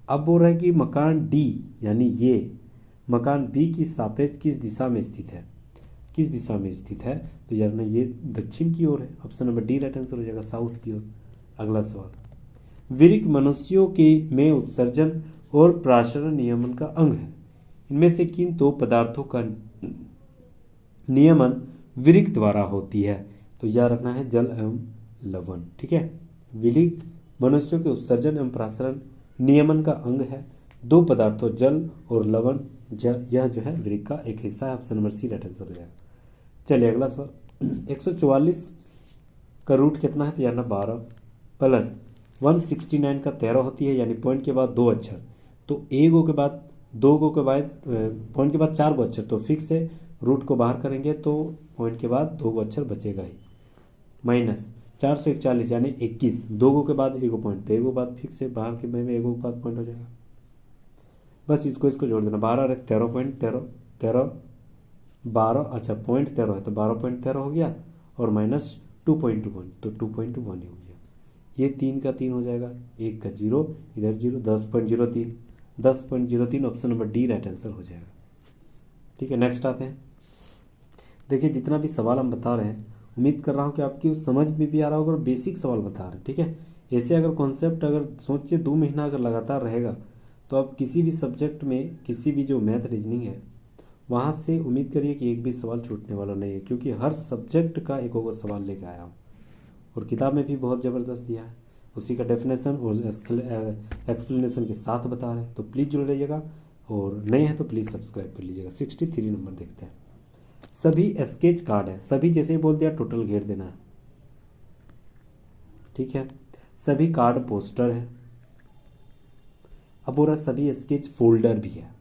अब बोल रहा है कि मकान डी यानी ये मकान बी की सापेक्ष किस दिशा में स्थित है, किस दिशा में स्थित है, तो यार ना ये दक्षिण की ओर है। Option number D right answer हो जाएगा, साउथ की ओर। अगला सवाल, विरिक मनुष्यों के में उत्सर्जन और प्राशरण नियमन का अंग है। इनमें से किन 2 पदार्थों का नियमन विरिक द्वारा होती है, तो याद रखना है जल एवं लवण, ठीक है। विरिक मनुष्यों के उत्सर्जन एवं प्राशरण नियमन का अंग है। 2 पदार्थों जल और लवण, यह जो है विरिक का एक हिस्सा है। Option number C right answer हो जाएगा। चलिए अगला सवाल, 144 का रूट कितना है, तो यार ना 12 प्लस 169 का 13 होती है, यानी पॉइंट के बाद 2 अक्षर, तो ए गो के बाद 2 गो के बाद पॉइंट के बाद 4 गो अक्षर, तो फिक्स है रूट को बाहर करेंगे तो पॉइंट के बाद 2 गो अक्षर बचेगा ही, माइनस 441 यानी 21, 2 गो के बाद 1 गो पॉइंट, तो 1 गो बाद फिक्स है बाहर के में 1 गो के बाद पॉइंट हो जाएगा। बस इसको जोड़ देना, 12 13 पॉइंट 13 13 12, अच्छा पॉइंट 13 है तो 12.13 हो गया और माइनस 2.2 पॉइंट तो 2.21 हो गया। ये 3 का 3 हो जाएगा, 1 का 0, इधर 0, 10.03 10.03। Option number D right answer हो जाएगा, ठीक है। नेक्स्ट आते हैं, देखिए जितना भी सवाल हम बता रहे हैं उम्मीद कर रहा हूँ कि आपकी समझ में भी आ रहा होगा और बेसिक सवाल बता रहे हैं, ठीक है। ऐसे अगर कॉन्सेप्ट अगर सोचिए 2 महीना अगर लगातार रहेगा तो आप किसी भी सब्जेक्ट में किसी भी जो मैथ रीजनिंग है वहाँ से उम्मीद करिए कि एक भी सवाल छूटने वाला नहीं है, क्योंकि हर सब्जेक्ट का एक और सवाल लेकर आया हूँ और किताब में भी बहुत ज़बरदस्त दिया है, उसी का डेफिनेशन और एक्सप्लेनेशन के साथ बता रहे हैं। तो प्लीज़ जुड़ रहिएगा और नए हैं तो प्लीज़ सब्सक्राइब कर लीजिएगा। 63 नंबर देखते हैं। सभी स्केच कार्ड है, सभी जैसे ही बोल दिया टोटल घेर देना है, ठीक है। सभी कार्ड पोस्टर है। अब बोल रहा सभी स्केच फोल्डर भी है।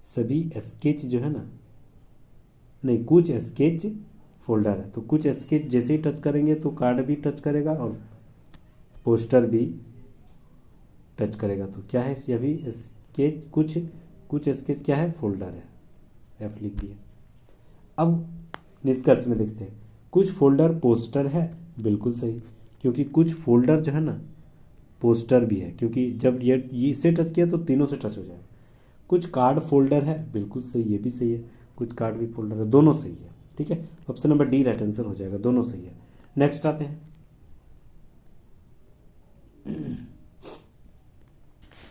सभी स्केच जो है ना, नहीं कुछ स्केच फोल्डर है, तो कुछ स्केच जैसे ही टच करेंगे तो कार्ड भी टच करेगा और पोस्टर भी टच करेगा। तो क्या है, सभी स्केच कुछ कुछ स्केच क्या है, फोल्डर है, एफ लिख दिया। अब निष्कर्ष में देखते हैं, कुछ फोल्डर पोस्टर है, बिल्कुल सही, क्योंकि कुछ फोल्डर जो है ना पोस्टर भी है, क्योंकि जब ये इससे टच किया तो तीनों से टच हो जाएगा। कुछ कार्ड फोल्डर है, बिल्कुल सही, ये भी सही है। कुछ कार्ड भी फोल्डर है, दोनों सही है, ठीक है। Option number D right answer हो जाएगा, दोनों सही है। नेक्स्ट आते हैं,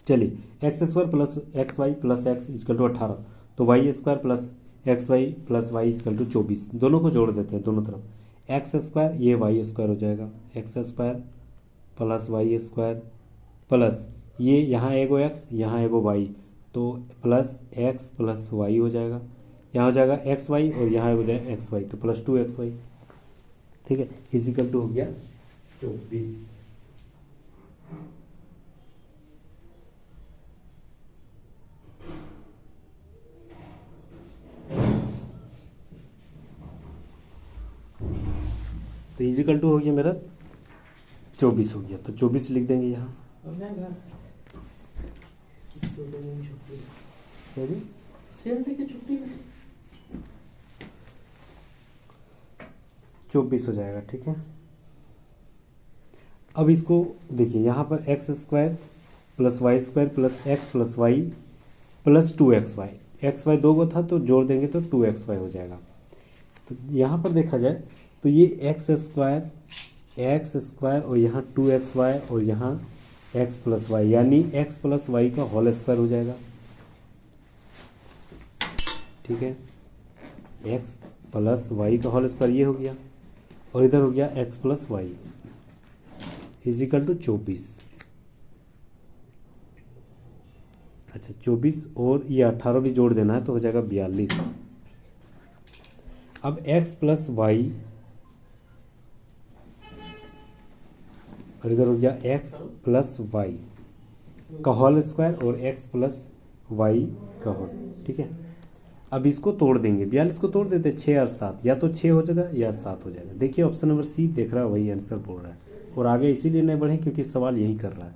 चलिए x square plus x y plus x equal to 18, तो y square plus x y plus y equal to 24। दोनों को जोड़ देते हैं दोनों तरफ। एक्स स्क्वायर ये वाई स्क्वायर हो जाएगा, x square plus y square plus ये यहाँ एगो एक्स यहाँ एगो वाई, तो प्लस एक्स प्लस वाई हो जाएगा। यहाँ हो जाएगा एक्स वाई और यहाँ हो जाएगा एक्स वाई, तो प्लस 2 एक्स वाई, ठीक है। इजिकल टू हो गया 24। तो इजिकल टू हो गया मेरा 24 हो गया, तो 24 लिख देंगे यहाँ। 24 हो जाएगा, ठीक है। अब इसको देखिए, यहाँ पर x square plus y square plus y plus 2xy, x y दो गो था तो जोड़ देंगे तो 2xy हो जाएगा। तो यहाँ पर देखा जाए तो ये एक्स स्क्वायर और यहाँ 2xy और यहाँ x प्लस वाई, यानी x प्लस वाई का होल स्क्वायर हो जाएगा, ठीक है। x प्लस वाई का होल स्क्वायर ये हो गया, और इधर हो गया x plus y equal to 24। अच्छा 24 और ये 18 भी जोड़ देना है तो हो जाएगा 42। अब x प्लस वाई और इधर हो गया x प्लस वाई का होल स्क्वायर और x प्लस वाई का होल, ठीक है। अब इसको तोड़ देंगे, 42 को तोड़ देते 6 और 7, या तो 6 हो जाएगा या 7 हो जाएगा। देखिए ऑप्शन नंबर सी देख रहा है, वही आंसर बोल रहा है, और आगे इसीलिए नहीं बढ़े क्योंकि सवाल यही कर रहा है।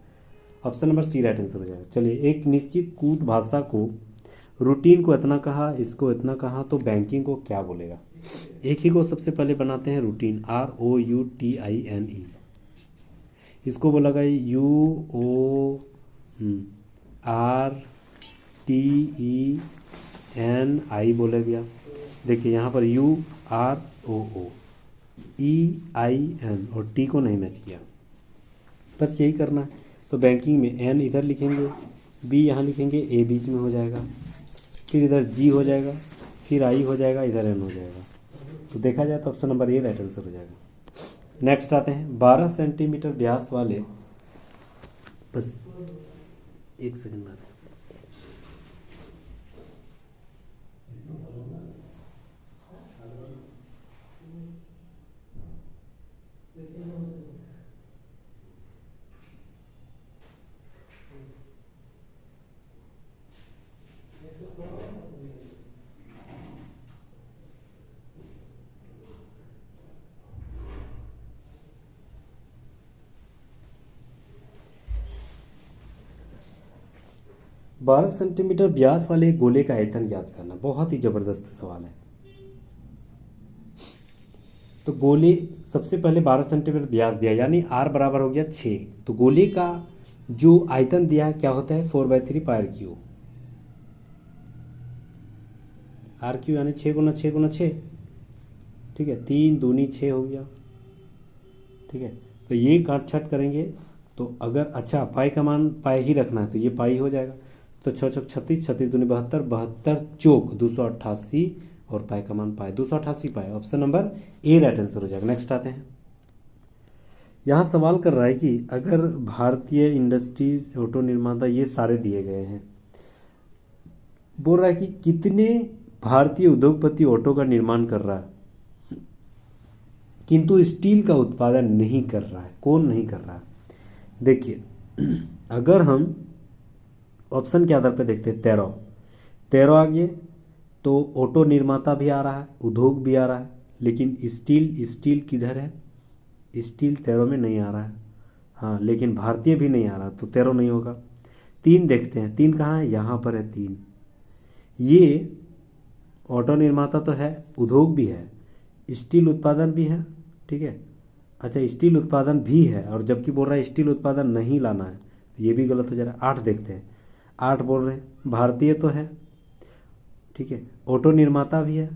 Option number C right answer हो जाएगा। चलिए, एक निश्चित कूट भाषा को रूटीन को इतना कहा, इसको इतना कहा, तो बैंकिंग को क्या बोलेगा? एक ही को सबसे पहले बनाते हैं, रूटीन, ROUTINE। इसको बोलेगा UORTENI बोला गया। देखिए यहाँ पर UROOEIN और टी को नहीं मैच किया, बस यही करना है। तो बैंकिंग में एन इधर लिखेंगे, बी यहाँ लिखेंगे, ए बीच में हो जाएगा, फिर इधर जी हो जाएगा, फिर आई हो जाएगा, इधर एन हो जाएगा। तो देखा जाए तो option number A right answer हो जाएगा। नेक्स्ट आते हैं, 12 सेंटीमीटर व्यास वाले, बस एक सेकंड में 12 सेंटीमीटर व्यास वाले गोले का आयतन ज्ञात करना, बहुत ही जबरदस्त सवाल है। तो गोले सबसे पहले 12 सेंटीमीटर व्यास दिया, यानी r बराबर हो गया 6, तो गोले का जो आयतन दिया क्या होता है 4/3 पायर क्यू, आर क्यू यानी 6 गुना 6 गुना 6, ठीक है, 3 दूनी 6 हो गया, ठीक है। तो ये काट छाट करेंगे तो अगर अच्छा पाई का मान पाई ही रखना है तो ये पाई हो जाएगा, तो 6 छक 36, 36 दूनी 72, 72 चौक 288 और पाई का मान pi 288 pi. Option number A right answer हो जाएगा। नेक्स्ट आते हैं, यहाँ सवाल कर रहा है कि अगर भारतीय इंडस्ट्रीज, ऑटो निर्माता, ये सारे दिए गए हैं, बोल रहा है कि कितने भारतीय उद्योगपति ऑटो का निर्माण कर रहा है किंतु स्टील का उत्पादन नहीं कर रहा है। कौन नहीं कर रहा है? देखिए, अगर हम ऑप्शन के आधार पर देखते हैं, 13 आ गए तो ऑटो निर्माता भी आ रहा है, उद्योग भी आ रहा है, लेकिन स्टील किधर है? स्टील 13 में नहीं आ रहा है। हाँ, लेकिन भारतीय भी नहीं आ रहा, तो 13 नहीं होगा। 3 देखते हैं, 3 कहाँ है? यहाँ पर है 3। ये ऑटो निर्माता तो है, उद्योग भी है, स्टील उत्पादन भी है, ठीक है। अच्छा, स्टील उत्पादन भी है और जबकि बोल रहा है स्टील उत्पादन नहीं लाना है, तो ये भी गलत हो जा रहा है। 8 देखते हैं, 8 बोल रहे हैं भारतीय तो है, ठीक है, ऑटो निर्माता भी है,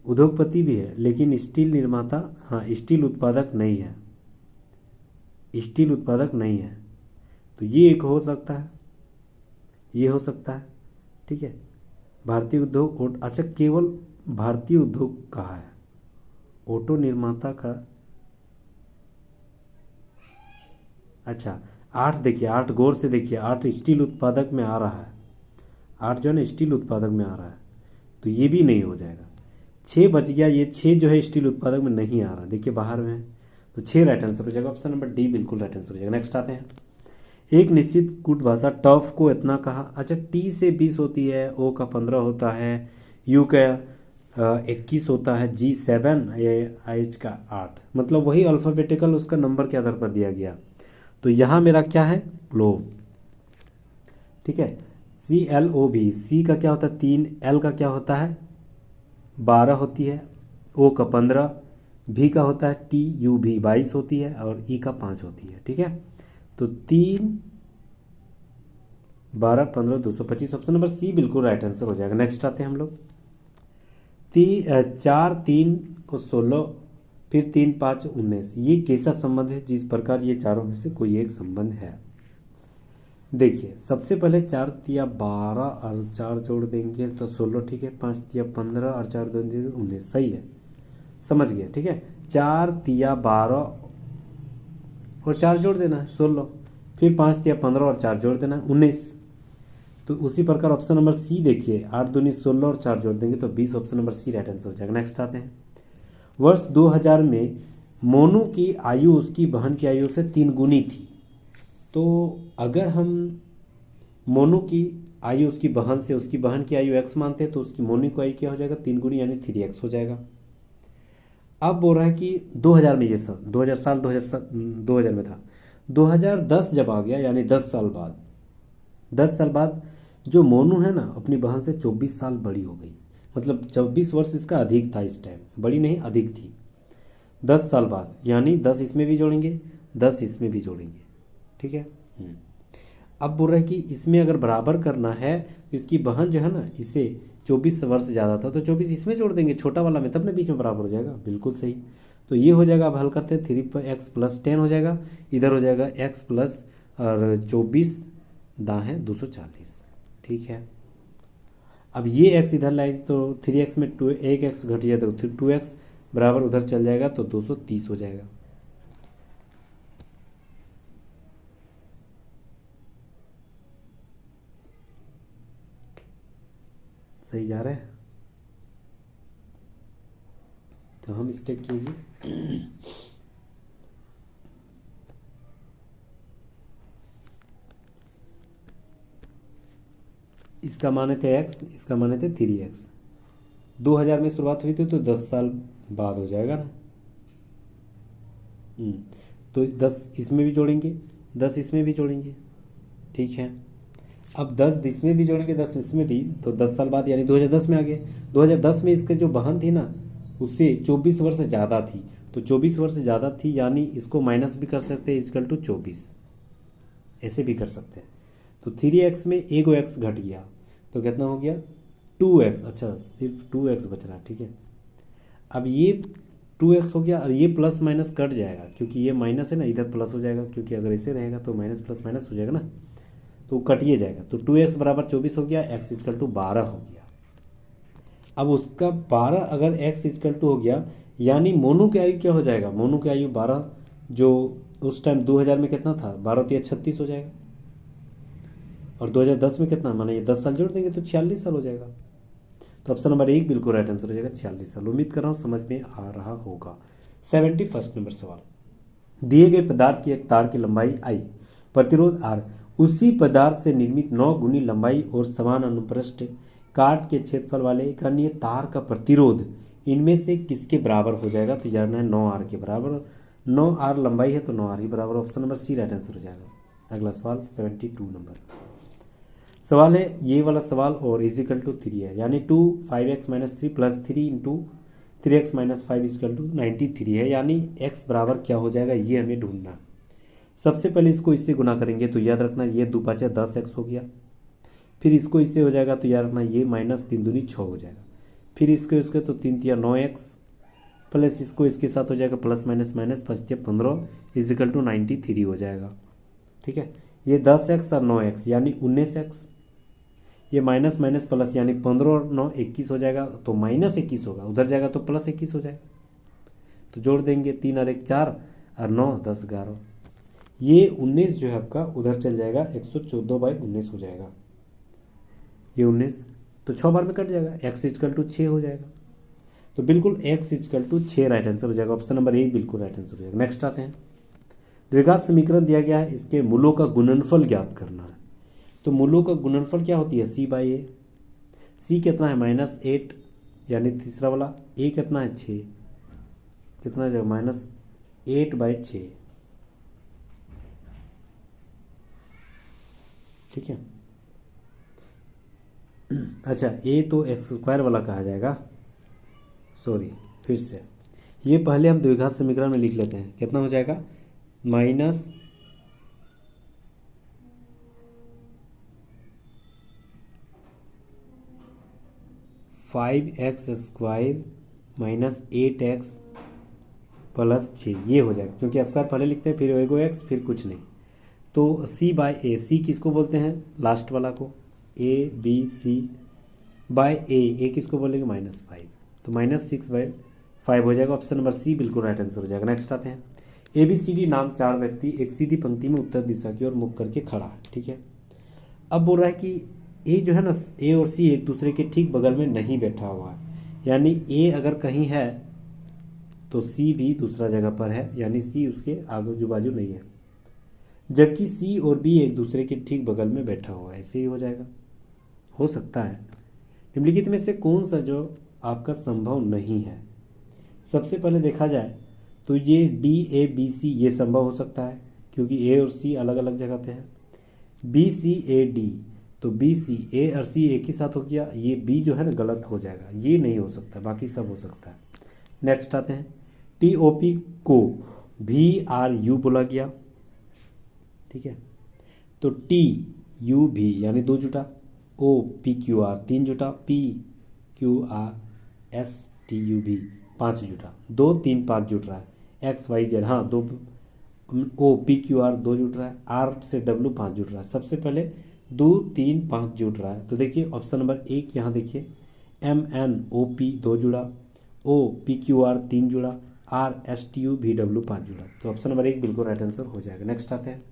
उद्योगपति भी है, लेकिन स्टील निर्माता, हाँ, स्टील उत्पादक नहीं है, स्टील उत्पादक नहीं है। तो ये एक हो सकता है, ये हो सकता है, ठीक है। भारतीय उद्योग, अच्छा, केवल भारतीय उद्योग कहाँ है? ऑटो निर्माता का, अच्छा 8 देखिए, 8 गौर से देखिए, 8 स्टील उत्पादक में आ रहा है, 8 जो है ना स्टील उत्पादक में आ रहा है, तो ये भी नहीं हो जाएगा। 6 बच गया, ये 6 जो है स्टील उत्पादक में नहीं आ रहा, देखिए बाहर में है, तो 6 राइट आंसर हो जाएगा। ऑप्शन नंबर डी बिल्कुल राइट आंसर हो जाएगा। नेक्स्ट आते हैं, एक निश्चित कूट भाषा टफ को इतना कहा। अच्छा, टी से 20 होती है, ओ का 15 होता है, यू का 21 होता है, जी 7, एच का 8, मतलब वही अल्फ़ाबेटिकल उसका नंबर के आधार पर दिया गया। तो यहाँ मेरा क्या है? ग्लोब, ठीक है। CLOB, सी का क्या होता है? 3, एल का क्या होता है? 12 होती है, ओ का 15, भी का होता है TUV 22 होती है और ई का 5 होती है, ठीक है। तो 3, 12, 15, 225, ऑप्शन नंबर सी बिल्कुल राइट आंसर हो जाएगा। नेक्स्ट आते हैं हम लोग, 4, 3 को 16, फिर 3, 5, 19, ये कैसा संबंध है? जिस प्रकार ये चारों में से कोई एक संबंध है। देखिए, सबसे पहले 4 तिया 12 और 4 जोड़ देंगे तो 16, ठीक है। 5 तिया 15 और 4 देंगे 19, सही है, समझ गया, ठीक है। 4 तिया 12 और 4 जोड़ देना है 16, फिर 5 तिया 15 और 4 जोड़ देना है 19। तो उसी प्रकार ऑप्शन नंबर सी देखिए, 8 दूनी 16 और 4 जोड़ देंगे तो 20, option number C right answer हो जाएगा। नेक्स्ट आते हैं, वर्ष 2000 में मोनू की आयु उसकी बहन की आयु से 3 गुनी थी। तो अगर हम मोनू की आयु उसकी बहन से, उसकी बहन की आयु x मानते हैं, तो उसकी मोनू की आयु क्या हो जाएगा? 3 गुनी, यानी 3x हो जाएगा। अब बोल रहा है कि 2000 में, ये सब 2000 साल 2000 में था, 2010 जब आ गया, यानी 10 साल बाद, 10 साल बाद जो मोनू है ना अपनी बहन से 24 साल बड़ी हो गई, मतलब 24 वर्ष इसका अधिक था इस टाइम, बड़ी नहीं अधिक थी। 10 साल बाद, यानी 10 इसमें भी जोड़ेंगे, 10 इसमें भी जोड़ेंगे, ठीक है। अब बोल रहे हैं कि इसमें अगर बराबर करना है तो इसकी बहन जो है ना, इसे 24 वर्ष ज़्यादा था, तो 24 इसमें जोड़ देंगे छोटा वाला में, तब ना बीच में बराबर हो जाएगा, बिल्कुल सही। तो ये हो जाएगा, अब हल करते हैं, 3 पर x + 10 हो जाएगा, इधर हो जाएगा x प्लस और 24 दाएँ 240, ठीक है। अब ये x इधर लाए तो 3x में 1x घट जाए तो 2x बराबर उधर चल जाएगा तो 230 हो जाएगा। सही जा रहा है, तो हम स्टेप कीजिए। इसका माने थे x, इसका माने थे 3x। 2000 में शुरुआत हुई थी तो 10 साल बाद हो जाएगा ना। तो 10 इसमें भी जोड़ेंगे, 10 इसमें भी जोड़ेंगे, ठीक है। अब 10 इसमें भी जोड़ेंगे, 10 इसमें भी, तो 10 साल बाद यानी 2010 में आ गए। 2010 में इसके जो बहन थी ना, उससे 24 वर्ष ज़्यादा थी, तो 24 वर्ष ज़्यादा थी, यानी इसको माइनस भी कर सकते हैं, इक्वल टू 24, ऐसे भी कर सकते हैं। तो 3x में एक x घट गया तो कितना हो गया? 2x। अच्छा, सिर्फ 2x बच रहा, ठीक है। अब ये 2x हो गया और ये प्लस माइनस कट जाएगा, क्योंकि ये माइनस है ना, इधर प्लस हो जाएगा, क्योंकि अगर ऐसे रहेगा तो माइनस प्लस माइनस हो जाएगा ना, तो कटिए जाएगा। तो 2x बराबर 24 हो गया, x इक्वल टू 12 हो गया। अब उसका 12 अगर x इक्वल टू हो गया, यानी मोनू की आयु क्या हो जाएगा? मोनू की आयु 12, जो उस टाइम 2000 में कितना था? 12 तो 36 हो जाएगा। और 2010 में कितना, माने ये 10 साल जोड़ देंगे तो 46 साल हो जाएगा। तो ऑप्शन नंबर 1 बिल्कुल राइट आंसर हो जाएगा 46 साल। उम्मीद कर रहा हूँ समझ में आ रहा होगा। 71 नंबर सवाल, दिए गए पदार्थ की एक तार की लंबाई I, प्रतिरोध R, उसी पदार्थ से निर्मित 9 गुनी लंबाई और समान अनुप्रस्थ काट के क्षेत्रफल वाले एक अन्य तार का प्रतिरोध इनमें से किसके बराबर हो जाएगा। तो जानना है 9R के बराबर। 9R लंबाई है तो 9R ही बराबर। Option number C right answer हो जाएगा। अगला सवाल 72 नंबर सवाल है, ये वाला सवाल और इजिकल टू 3 है, यानी 2 5x minus 3 plus 3 into 3x minus 5 equal to 93 है, यानी x बराबर क्या हो जाएगा ये हमें ढूंढना। सबसे पहले इसको इससे गुना करेंगे तो याद रखना ये 2 5 10x हो गया। फिर इसको इससे हो जाएगा तो याद रखना ये माइनस 3 दूनी 6 हो जाएगा। फिर इसको इसके तो 3 तिया 9x प्लस इसको इसके साथ हो जाएगा प्लस माइनस माइनस 5 तिया 15 इजिकल टू 93 हो जाएगा। ठीक है, ये 10x और 9x यानी 19x, ये माइनस माइनस प्लस यानी 15 और 9 21 हो जाएगा, तो माइनस 21 होगा, उधर जाएगा तो प्लस 21 हो जाएगा। तो जोड़ देंगे 3 और 1 4 और 9 10 11, ये 19 जो है आपका उधर चल जाएगा 114/19 हो जाएगा। ये 19 तो 6 बार में कट जाएगा, x इजकल टू 6 हो जाएगा। तो बिल्कुल x equal to 6 right answer हो जाएगा। ऑप्शन नंबर 1 बिल्कुल राइट आंसर हो जाएगा। नेक्स्ट आते हैं, द्विघात समीकरण दिया गया है, इसके मूलों का गुणनफल ज्ञात करना है। तो मूलों का गुणनफल क्या होती है, c/a। c कितना है -8 यानी तीसरा वाला, a कितना है 6, कितना जाएगा -8/6। ठीक है, अच्छा a तो x² वाला कहा जाएगा, सॉरी फिर से ये पहले हम द्विघात समीकरण में लिख लेते हैं। कितना हो जाएगा -5x² माइनस 8x प्लस 6 ये हो जाएगा, क्योंकि स्क्वायर पहले लिखते हैं फिर एगो x फिर कुछ नहीं। तो c/a, c किसको बोलते हैं लास्ट वाला को, a किसको बोलेंगे -5, तो -6/5 हो जाएगा। ऑप्शन नंबर C बिल्कुल राइट आंसर हो जाएगा। नेक्स्ट आते हैं, ABCD नाम 4 व्यक्ति एक सीधी पंक्ति में उत्तर दिशा की ओर मुख करके खड़ा है। ठीक है, अब बोल रहा है कि ए जो है ना, ए और सी एक दूसरे के ठीक बगल में नहीं बैठा हुआ है, यानी ए अगर कहीं है तो सी भी दूसरा जगह पर है, यानी सी उसके आजू बाजू नहीं है, जबकि सी और बी एक दूसरे के ठीक बगल में बैठा हुआ है। ऐसे ही हो जाएगा, हो सकता है। निम्नलिखित में से कौन सा जो आपका संभव नहीं है। सबसे पहले देखा जाए तो ये DABC ये संभव हो सकता है, क्योंकि ए और सी अलग अलग जगह पे है। BCAD, तो BCA और C एक ही साथ हो गया, ये B जो है ना गलत हो जाएगा, ये नहीं हो सकता, बाकी सब हो सकता है। नेक्स्ट आते हैं, TOP को VRU बोला गया। ठीक है, तो TUV यानी 2 जुटा, OPQR 3 जुटा, PQRSTUV 5 जुटा, 2 3 5 जुट रहा है, XYZ हाँ 2, OPQR 2 जुट रहा है, R से W 5 जुट रहा है। सबसे पहले 2 3 5 जुट रहा है, तो देखिए ऑप्शन नंबर 1 यहाँ देखिए, MNOP 2 जुड़ा, OPQR 3 जुड़ा, RSTUVW 5 जुड़ा, तो ऑप्शन नंबर 1 बिल्कुल राइट आंसर हो जाएगा। नेक्स्ट आते हैं,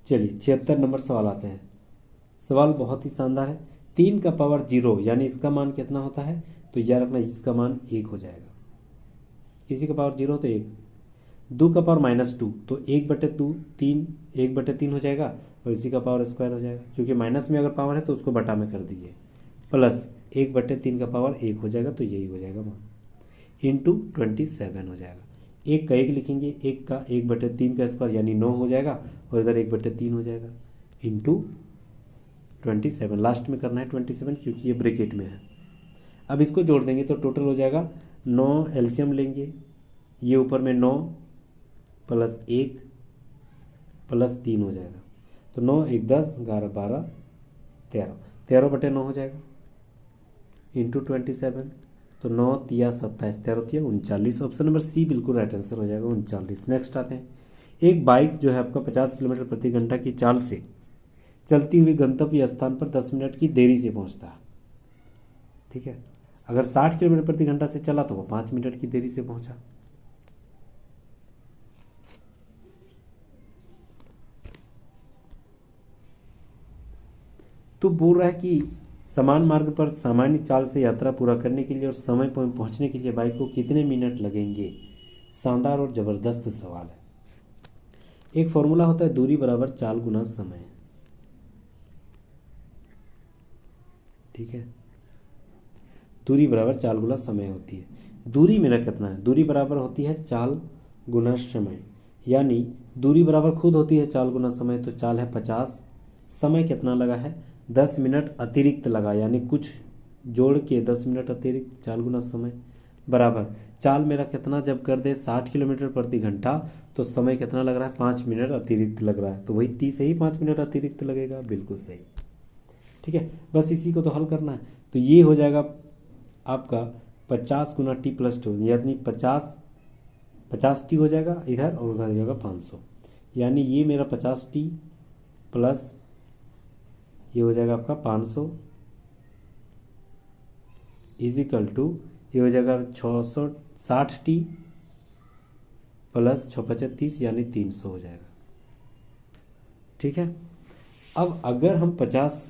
चलिए 76 नंबर सवाल आते हैं। सवाल बहुत ही शानदार है। 3 का पावर 0 यानी इसका मान कितना होता है, तो याद रखना इसका मान 1 हो जाएगा। किसी का पावर 0 तो 1, 2 का पावर -2 तो 1/2 3 1/3 हो जाएगा, और इसी का पावर स्क्वायर हो जाएगा, क्योंकि माइनस में अगर पावर है तो उसको बटा में कर दीजिए, प्लस 1/3 का पावर 1 हो जाएगा, तो यही हो जाएगा मान, इंटू 27 हो जाएगा। 1 का 1 लिखेंगे, 1 का 1/3 का स्क्वायर यानी 9 हो जाएगा, और इधर 1/3 हो जाएगा, इंटू 27, लास्ट में करना है 27 क्योंकि ये ब्रैकेट में है। अब इसको जोड़ देंगे तो टोटल हो जाएगा 9, एलसीएम लेंगे, ये ऊपर में 9 प्लस 1 प्लस 3 हो जाएगा, तो 9 1 10 11 12 13, 13/9 हो जाएगा, इंटू 27, तो 9 तिया 27 13 तिया 39। ऑप्शन नंबर C बिल्कुल राइट आंसर हो जाएगा 39। नेक्स्ट आते हैं, एक बाइक जो है आपका 50 किलोमीटर प्रति घंटा की चाल से चलती हुई गंतव्य स्थान पर 10 मिनट की देरी से पहुंचता है। ठीक है, अगर 60 किलोमीटर प्रति घंटा से चला तो वो 5 मिनट की देरी से पहुंचा। तो बोल रहा है कि समान मार्ग पर सामान्य चाल से यात्रा पूरा करने के लिए और समय पर पहुंचने के लिए बाइक को कितने मिनट लगेंगे। शानदार और ज़बरदस्त सवाल है। एक फॉर्मूला होता है दूरी बराबर चाल गुना समय। ठीक है, दूरी बराबर चाल गुना समय होती है। दूरी मेरा कितना है, दूरी बराबर होती है चाल गुना समय, यानी दूरी बराबर खुद होती है चाल गुना समय। तो चाल है 50, समय कितना लगा है 10 मिनट अतिरिक्त लगा, यानी कुछ जोड़ के 10 मिनट अतिरिक्त चाल गुना समय बराबर चाल मेरा कितना जब कर दे 60 किलोमीटर प्रति घंटा, तो समय कितना लग रहा है 5 मिनट अतिरिक्त लग रहा है। तो वही टी से ही 5 मिनट अतिरिक्त लगेगा, बिल्कुल सही। ठीक है, बस इसी को तो हल करना है। तो ये हो जाएगा आपका 50 गुना टी प्लस 2, यानी 50 टी हो जाएगा इधर और उधर हो जाएगा 500, यानी ये मेरा 50 टी प्लस ये हो जाएगा आपका 500 इजिकल टू ये हो जाएगा 660 टी प्लस 625 यानी 300 हो जाएगा। ठीक है, अब अगर हम 50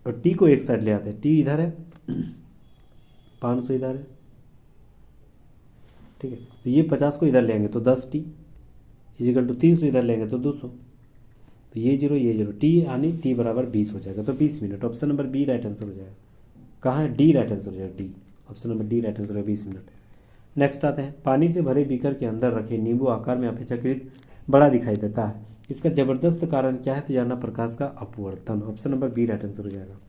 और टी को एक साइड ले आते हैं, टी इधर है 500 इधर है। ठीक है, तो ये 50 को इधर लेंगे तो 10 टी इजिकल टू 300 इधर लेंगे तो 200, तो ये जीरो टी यानी टी बराबर 20 हो जाएगा। तो 20 minute, option number B right answer हो जाएगा। कहाँ है, डी राइट आंसर हो जाएगा, D option number D right answer है 20 मिनट। नेक्स्ट आते हैं, पानी से भरे बीकर के अंदर रखे नींबू आकार में अपेक्षाकृत बड़ा दिखाई देता है, इसका जबरदस्त कारण क्या है। तो जानना प्रकाश का अपवर्तन, option number B right answer हो जाएगा।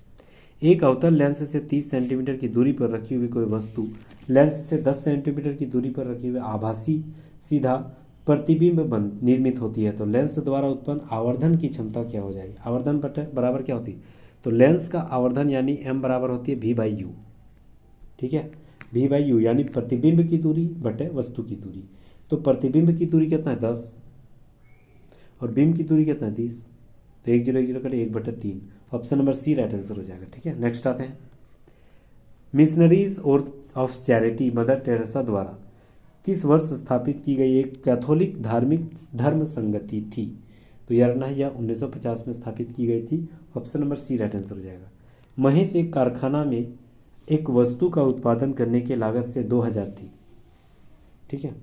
एक अवतल लेंस से 30 सेंटीमीटर की दूरी पर रखी हुई कोई वस्तु लेंस से 10 सेंटीमीटर की दूरी पर रखी हुई आभासी सीधा प्रतिबिंब निर्मित होती है, तो लेंस द्वारा उत्पन्न आवर्धन की क्षमता क्या हो जाएगी। आवर्धन बराबर क्या होती है, तो लेंस का आवर्धन यानी m बराबर होती है v बाई यू। ठीक है, v बाई यू यानी प्रतिबिंब की दूरी बटे वस्तु की दूरी। तो प्रतिबिंब की दूरी कितना है 10 और बिंब की दूरी कितना है 30, तो 1 0 1 0 कटे 1/3, option number C right answer हो जाएगा। ठीक है, नेक्स्ट आते हैं, missionaries of charity mother Teresa द्वारा किस वर्ष स्थापित की गई एक कैथोलिक धार्मिक धर्म संगति थी। तो यह 1950 में स्थापित की गई थी, option number C right answer हो जाएगा। महेश एक कारखाना में एक वस्तु का उत्पादन करने की लागत से 2000 थी। ठीक है,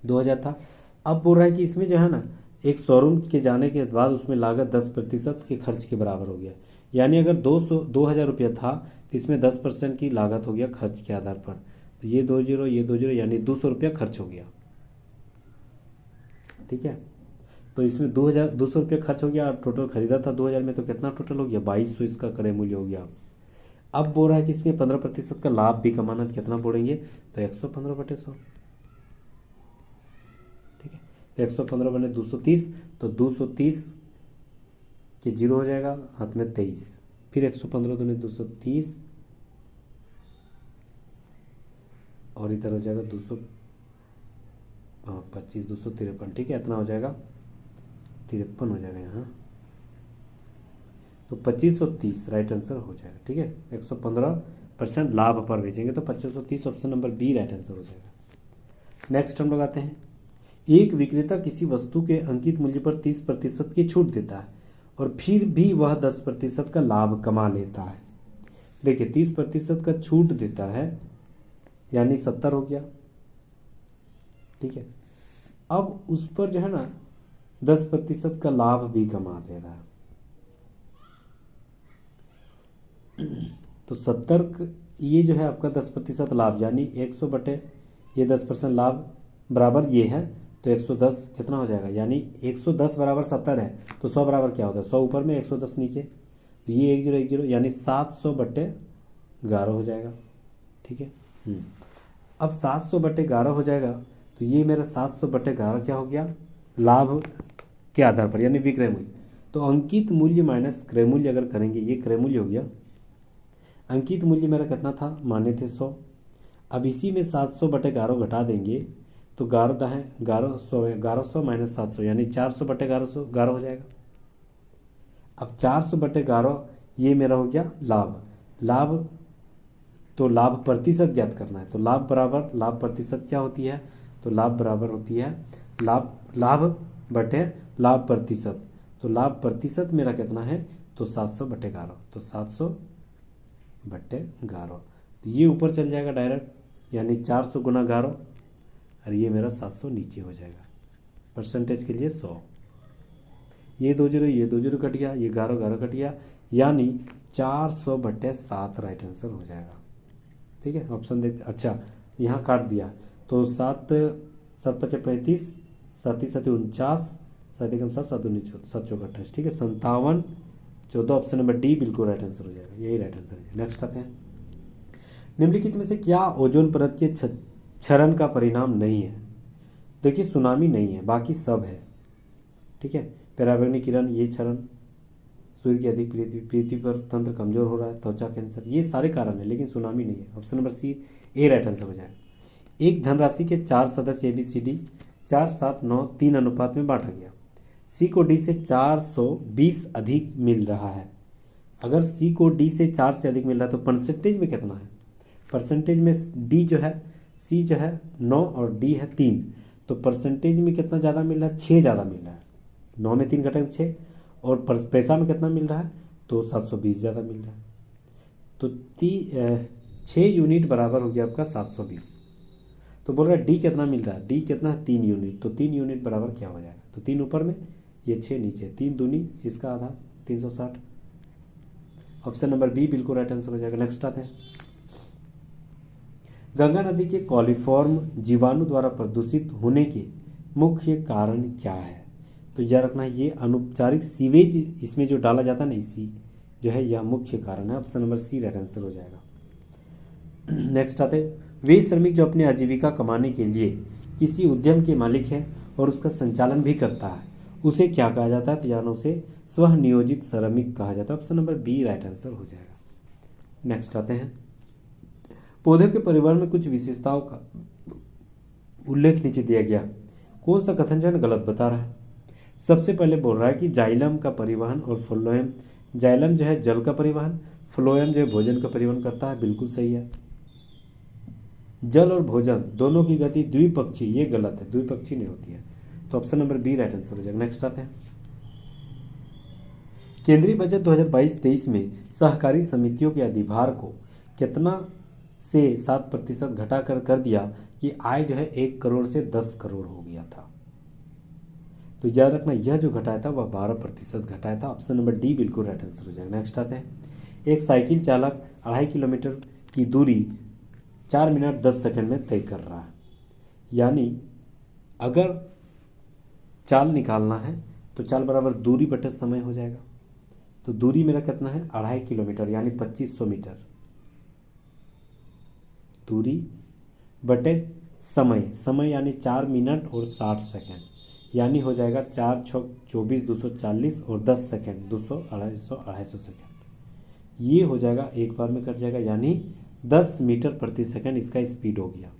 2000 था। अब बोल रहा है कि इसमें जो है ना एक शोरूम के जाने के बाद उसमें लागत 10% के खर्च के बराबर हो गया, यानी अगर 2000 रुपया था तो इसमें 10% की लागत हो गया खर्च के आधार पर। तो ये 20 यानी 200 रुपया खर्च हो गया। ठीक है, तो इसमें 200 रुपया खर्च हो गया और टोटल खरीदा था 2000 में, तो कितना टोटल हो गया 2200 इसका क्रय मूल्य हो गया। अब बोल रहा है कि इसमें 15% का लाभ भी कमाना, तो कितना बोलेंगे तो 115/100। ठीक है, तो 115 बने 230, तो 230 के जीरो हो जाएगा हाथ में 23, फिर 115 दूनी 230 और इधर हो जाएगा 225 253। ठीक है, इतना हो जाएगा 53 हो जाएगा यहाँ, तो 2530 राइट आंसर हो जाएगा। ठीक है, 115% लाभ पर बेचेंगे तो 2530 option number B right answer हो जाएगा। नेक्स्ट हम लोग आते हैं, एक विक्रेता किसी वस्तु के अंकित मूल्य पर 30% की छूट देता है और फिर भी वह 10% का लाभ कमा लेता है। देखिए 30% का छूट देता है यानी 70 हो गया। ठीक है, अब उस पर जो है ना 10% का लाभ भी कमा ले रहा है, तो 70 ये जो है आपका 10% लाभ यानी 100 बटे ये 10% लाभ बराबर ये है, तो 110 कितना हो जाएगा, यानी 110 बराबर 70 है, तो 100 बराबर क्या होता है 100 ऊपर में 110 नीचे, तो ये 1010 यानी 700/11 हो जाएगा। ठीक है, अब 700/11 हो जाएगा, तो ये मेरा 700/11 क्या हो गया लाभ के आधार पर यानी विक्रय मूल्य। तो अंकित मूल्य माइनस क्रय मूल्य अगर करेंगे, ये क्रय मूल्य हो गया, अंकित मूल्य मेरा कितना था माने थे 100, अब इसी में 700/11 घटा देंगे तो 1100 माइनस 700 यानी 400/11 हो जाएगा। अब 400/11 ये मेरा हो गया लाभ, तो लाभ प्रतिशत ज्ञात करना है, तो लाभ बराबर लाभ प्रतिशत क्या होती है, तो लाभ बराबर होती है लाभ बटे लाभ प्रतिशत, तो लाभ प्रतिशत मेरा कितना है, तो 700/11, तो 700/11, तो ये ऊपर चल जाएगा डायरेक्ट, यानी 400 गुना 11, और ये मेरा 700 नीचे हो जाएगा। परसेंटेज के लिए 100, ये 2 जीरो, ये 2 जीरो कट गया, ये 11 कट गया, यानी 400/7 राइट आंसर हो जाएगा। ठीक है, ऑप्शन देख, अच्छा यहाँ काट दिया, तो 7 7 5 35, 7 7 49, 7 1 7, 7 2 7 4 28, ठीक है, 57 14, ऑप्शन नंबर डी बिल्कुल राइट आंसर हो जाएगा, यही राइट आंसर है। नेक्स्ट आते हैं, निम्नलिखित में से क्या ओजोन परत के क्षरण का परिणाम नहीं है। देखिए सुनामी नहीं है, बाकी सब है। ठीक है, पराबैंगनी किरण, ये क्षरण, सूर्य की अधिक पृथ्वी पर तंत्र कमजोर हो रहा है, त्वचा कैंसर, ये सारे कारण है, लेकिन सुनामी नहीं है। ऑप्शन नंबर सी ए राइट आंसर हो जाएगा। एक धनराशि के 4 सदस्य ABCD 4 7 9 3 अनुपात में बांटा गया। सी को डी से 420 अधिक मिल रहा है। अगर सी को डी से 4 से अधिक मिल रहा है तो परसेंटेज में कितना है, परसेंटेज में डी जो है, सी जो है 9 और डी है 3, तो परसेंटेज में कितना ज़्यादा मिल रहा है, 6 ज़्यादा मिल रहा है। 9 में 3 घटाएं 6, और पैसा में कितना मिल रहा है, तो 720 ज़्यादा मिल रहा है। तो 6 यूनिट बराबर हो गया आपका 720। तो बोल रहा है डी कितना मिल रहा है, डी कितना है 3 यूनिट, तो 3 यूनिट बराबर क्या हो जाएगा, तो 3 ऊपर में, ये 6 नीचे, 3 दूनी इसका आधा 360, ऑप्शन नंबर बी बिल्कुल राइट आंसर हो जाएगा। नेक्स्ट आते हैं, गंगा नदी के कॉलीफॉर्म जीवाणु द्वारा प्रदूषित होने के मुख्य कारण क्या है। तो यह रखना है, ये अनौपचारिक सीवेज इसमें जो डाला जाता है ना, इसी जो है यह मुख्य कारण है। Option number C right answer हो जाएगा। नेक्स्ट आते हैं, वे श्रमिक जो अपने आजीविका कमाने के लिए किसी उद्यम के मालिक है और उसका संचालन भी करता है, उसे क्या कहा जाता है, तो यानी उसे स्वनियोजित श्रमिक कहा जाता है। Option number B right answer हो जाएगा। नेक्स्ट आते हैं, पौधे के परिवार में कुछ विशेषताओं का उल्लेख नीचे दिया गया, कौन सा कथन जो है गलत बता रहा है। सबसे पहले बोल रहा है कि जाइलम का परिवहन और फ्लोएम, जाइलम जो है जल का परिवहन, फ्लोएम जो है भोजन का परिवहन करता है, बिल्कुल सही है। जल और भोजन दोनों की गति द्विपक्षीय, ये गलत है, द्विपक्षीय नहीं होती है, तो option number B right answer हो जाएगा। नेक्स्ट आते हैं, केंद्रीय बजट 2022-23 में सहकारी समितियों के अधिभार को कितना से 7% घटा कर दिया कि आय जो है 1 करोड़ से 10 करोड़ हो गया था। तो याद रखना, यह जो घटाया था वह 12% घटाया था। ऑप्शन नंबर डी बिल्कुल राइट आंसर हो जाएगा। नेक्स्ट आते हैं, एक साइकिल चालक 2.5 किलोमीटर की दूरी 4 मिनट 10 सेकंड में तय कर रहा है, यानी अगर चाल निकालना है तो चाल बराबर दूरी बटे समय हो जाएगा। तो दूरी मेरा कितना है, 2.5 किलोमीटर, यानी 2500 मीटर, दूरी बटे समय, समय यानी 4 मिनट और 60 सेकंड, यानी हो जाएगा 4 6 24 240 और 10 सेकंड 200 250 सेकंड, ये हो जाएगा एक बार में कट जाएगा, यानी 10 मीटर प्रति सेकंड इसका स्पीड हो गया।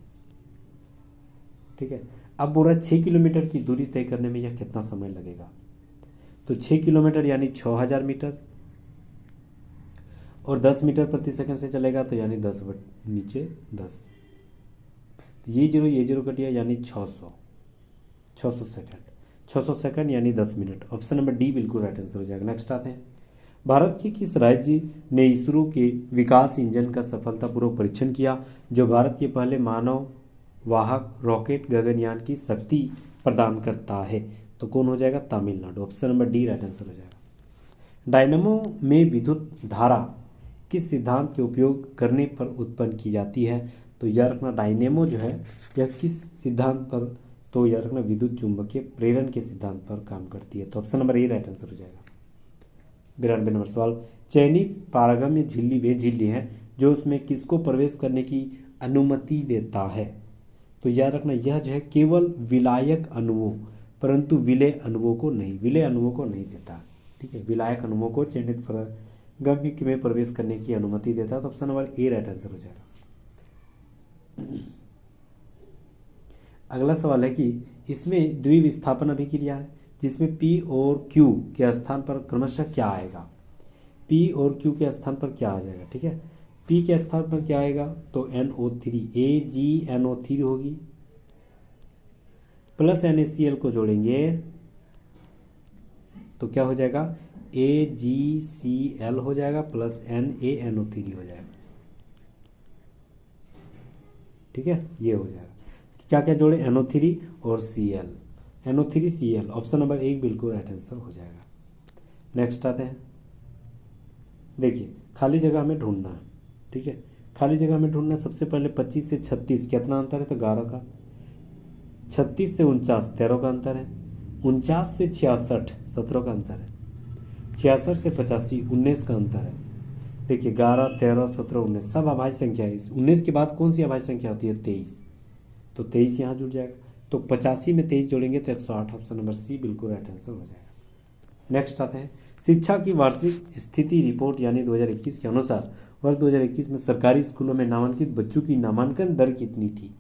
ठीक है, अब बोल रहा 6 किलोमीटर की दूरी तय करने में यह कितना समय लगेगा, तो 6 किलोमीटर यानी 6000 मीटर, और 10 मीटर प्रति सेकंड से चलेगा तो यानी 10 नीचे 10, तो ये जीरो कट गया, यानी 600 सेकंड, 600 सेकंड यानी 10 मिनट। ऑप्शन नंबर डी बिल्कुल राइट आंसर हो जाएगा। नेक्स्ट आते हैं, भारत के किस राज्य ने इसरो के विकास इंजन का सफलतापूर्वक परीक्षण किया, जो भारत के पहले मानव वाहक रॉकेट गगनयान की शक्ति प्रदान करता है, तो कौन हो जाएगा, Tamil Nadu. Option number D right answer हो जाएगा। डायनेमो में विद्युत धारा किस सिद्धांत के उपयोग करने पर उत्पन्न की जाती है, तो यह रखना डायनेमो जो है यह किस सिद्धांत पर, तो यह रखना विद्युत चुंबकीय प्रेरण के सिद्धांत पर काम करती है, तो option number A right answer हो जाएगा। 92 नंबर सवाल, चयनित पारगम्य झिल्ली वे झिल्ली है जो उसमें किसको प्रवेश करने की अनुमति देता है, तो याद रखना यह जो है केवल विलायक अणुओं, परंतु विलेय अणुओं को नहीं, विलेय अणुओं को नहीं देता। ठीक है, विलायक अणुओं को चयनित पारगम्य में प्रवेश करने की अनुमति देता है, तो option number A right answer हो जाएगा। अगला सवाल है कि इसमें द्विविस्थापन अभिक्रिया है जिसमें P और Q के स्थान पर क्रमशः क्या आएगा, P और Q के स्थान पर क्या आ जाएगा। ठीक है, P के स्थान पर क्या आएगा, तो NO3 AgNO3 होगी, प्लस NaCl को जोड़ेंगे तो क्या हो जाएगा, AgCl हो जाएगा प्लस NaNO3 हो जाएगा। ठीक है, ये हो जाएगा। क्या क्या जोड़े, NO3 और Cl, NO3Cl, ऑप्शन नंबर 1 बिल्कुल राइट आंसर हो जाएगा। नेक्स्ट आते हैं। देखिए खाली जगह हमें ढूंढना है। ठीक है, खाली जगह हमें ढूंढना है। सबसे पहले 25 से 36 कितना अंतर है, तो 11 का। 36 से 49 13 का अंतर है। 49 से 66 17 का अंतर है। 66 से 85 19 का अंतर है। देखिए 11 13 17 19 सब अभाज्य संख्या है। 19 के बाद कौन सी अभाज्य संख्या होती है, 23, तो 23 यहाँ जुड़ जाएगा। तो 85 में 23 जोड़ेंगे तो 108, ऑप्शन नंबर सी बिल्कुल राइट आंसर हो जाएगा। नेक्स्ट आते हैं। शिक्षा की वार्षिक स्थिति रिपोर्ट यानी 2021 के अनुसार वर्ष 2021 में सरकारी स्कूलों में नामांकित बच्चों की नामांकन दर कितनी थी,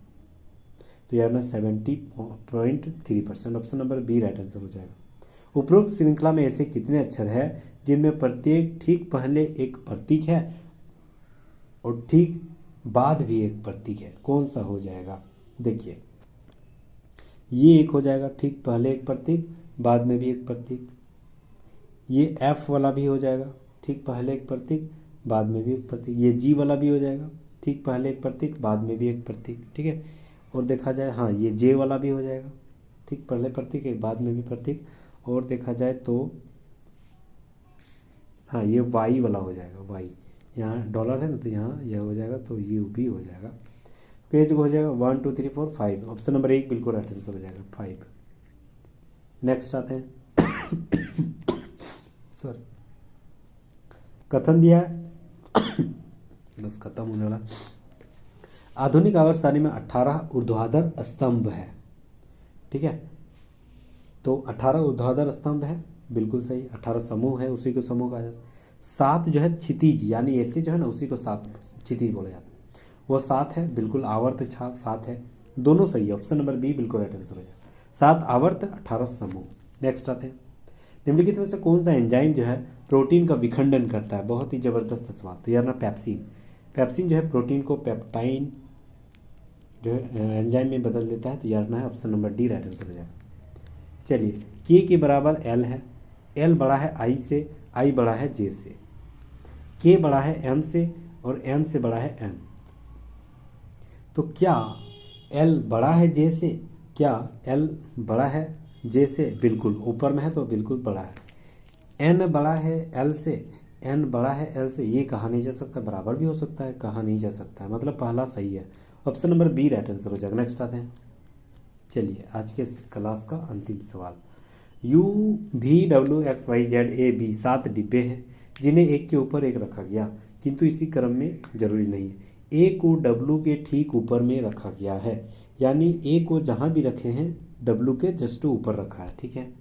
तो यार ना 70.3%, option number B right answer हो जाएगा। उपरोक्त श्रृंखला में ऐसे कितने अक्षर हैं जिनमें प्रत्येक ठीक पहले एक प्रतीक है और ठीक बाद भी एक प्रतीक है, कौन सा हो जाएगा। देखिए ये एक हो जाएगा, ठीक पहले एक प्रतीक बाद में भी एक प्रतीक। ये F वाला भी हो जाएगा, ठीक पहले एक प्रतीक बाद में भी एक प्रतीक। ये G वाला भी हो जाएगा, ठीक पहले एक प्रतीक बाद में भी एक प्रतीक। ठीक है, और देखा जाए हाँ ये J वाला भी हो जाएगा, ठीक पहले प्रतीक एक बाद में भी प्रतीक। और देखा जाए तो हाँ ये Y वाला हो जाएगा, Y यहाँ डॉलर है ना तो यहाँ यह हो जाएगा, तो ये भी हो जाएगा। पेज हो जाएगा 1 2 3 4 5, ऑप्शन नंबर 1 बिल्कुल राइट आंसर हो जाएगा 5। नेक्स्ट आते हैं। सॉरी, कथन दिया है बस खत्म होने वाला। आधुनिक आवर्त सारणी में 18 ऊर्ध्वाधर स्तंभ है। ठीक है, तो 18 ऊर्ध्वाधर स्तंभ है, बिल्कुल सही। 18 समूह है, उसी को समूह कहा जाता है। 7 जो है क्षितिज यानी ऐसे जो है ना उसी को 7 क्षितिज बोला जाता है, वो 7 है, बिल्कुल। आवर्त 7 है, दोनों सही है, ऑप्शन नंबर बी बिल्कुल राइट आंसर हो जाएगा। 7 आवर्त 18 समूह। नेक्स्ट आते हैं। निम्नलिखित में से कौन सा एंजाइम जो है प्रोटीन का विखंडन करता है, बहुत ही जबरदस्त सवाल। तो यार ना पैप्सिन, पैप्सिन जो है प्रोटीन को पेप्टाइन जो है एंजाइम में बदल देता है, तो यार ना है option number D right answer हो जाएगा। चलिए के के बराबर एल है, एल बड़ा है आई से, आई बड़ा है जे से, के बड़ा है एम से और एम से बड़ा है एन। तो क्या एल बड़ा है जे से, क्या एल बड़ा है जे से, बिल्कुल ऊपर में है तो बिल्कुल बड़ा है। एन बड़ा है एल से, एन बड़ा है एल से, ये कहा नहीं जा सकता, बराबर भी हो सकता है, कहा नहीं जा सकता है, मतलब पहला सही है, option number B right answer हो जाएगा। नेक्स्ट आते हैं। चलिए आज के क्लास का अंतिम सवाल। U V W X Y Z A B 7 डिब्बे हैं जिन्हें एक के ऊपर एक रखा गया, किंतु इसी क्रम में जरूरी नहीं है। A को W के ठीक ऊपर में रखा गया है, यानी A को जहां भी रखे हैं W के जस्ट ऊपर रखा है। ठीक है,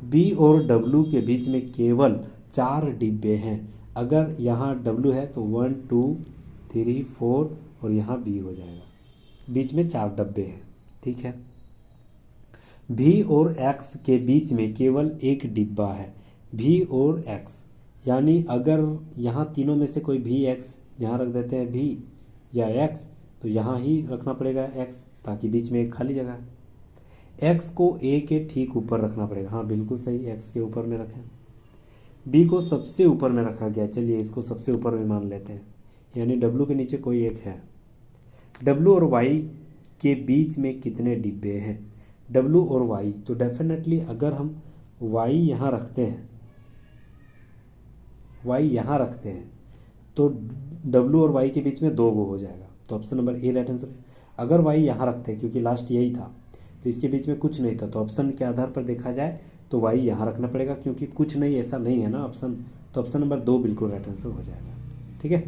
B और W के बीच में केवल 4 डिब्बे हैं। अगर यहाँ W है तो 1 2 3 4 और यहाँ B हो जाएगा, बीच में 4 डब्बे हैं। ठीक है, V और X के बीच में केवल एक डिब्बा है, V और X, यानी अगर यहाँ तीनों में से कोई भी X यहाँ रख देते हैं V या X, तो यहाँ ही रखना पड़ेगा X, ताकि बीच में एक खाली जगह है। X को A के ठीक ऊपर रखना पड़ेगा, हाँ बिल्कुल सही, X के ऊपर में रखें। B को सबसे ऊपर में रखा गया, चलिए इसको सबसे ऊपर में मान लेते हैं, यानी W के नीचे कोई एक है। W और Y के बीच में कितने डिब्बे हैं, W और Y, तो डेफिनेटली अगर हम Y यहाँ रखते हैं, Y यहाँ रखते हैं तो W और Y के बीच में 2 गो हो जाएगा, तो option number A right answer है। अगर Y यहाँ रखते हैं, क्योंकि लास्ट यही था तो इसके बीच में कुछ नहीं था, तो ऑप्शन के आधार पर देखा जाए तो Y यहाँ रखना पड़ेगा, क्योंकि कुछ नहीं ऐसा नहीं है ना ऑप्शन, तो ऑप्शन नंबर 2 बिल्कुल राइट आंसर हो जाएगा। ठीक है,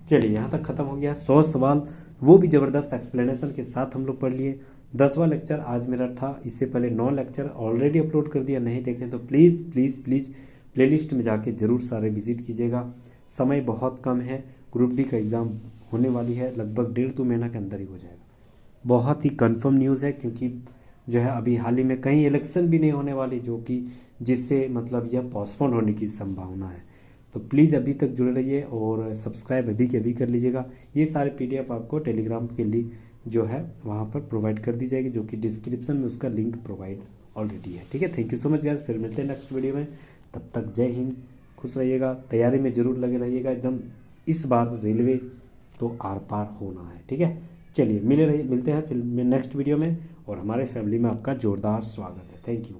चलिए यहाँ तक खत्म हो गया 100 सवाल, वो भी ज़बरदस्त एक्सप्लेनेशन के साथ हम लोग पढ़ लिए। 10वां लेक्चर आज मेरा था, इससे पहले 9 लेक्चर ऑलरेडी अपलोड कर दिया, नहीं देखें तो प्लीज़ प्लीज़ प्लीज़ प्लेलिस्ट में जाके ज़रूर सारे विजिट कीजिएगा। समय बहुत कम है, ग्रुप डी का एग्ज़ाम होने वाली है, लगभग 1.5-2 महीना के अंदर ही हो जाएगा। बहुत ही कंफर्म न्यूज़ है, क्योंकि जो है अभी हाल ही में कहीं इलेक्शन भी नहीं होने वाली, जो कि जिससे मतलब यह पोस्टपोन होने की संभावना है। तो प्लीज़ अभी तक जुड़े रहिए और सब्सक्राइब अभी के अभी कर लीजिएगा। ये सारे PDF आपको टेलीग्राम के लिए जो है वहाँ पर प्रोवाइड कर दी जाएगी, जो कि डिस्क्रिप्शन में उसका लिंक प्रोवाइड ऑलरेडी है। ठीक है, thank you so much guys, फिर मिलते हैं नेक्स्ट वीडियो में। तब तक जय हिंद, खुश रहिएगा, तैयारी में जरूर लगे रहिएगा एकदम। इस बार रेलवे तो आर पार होना है। ठीक है, चलिए मिलते हैं फिर नेक्स्ट वीडियो में, और हमारे फैमिली में आपका जोरदार स्वागत है। Thank you.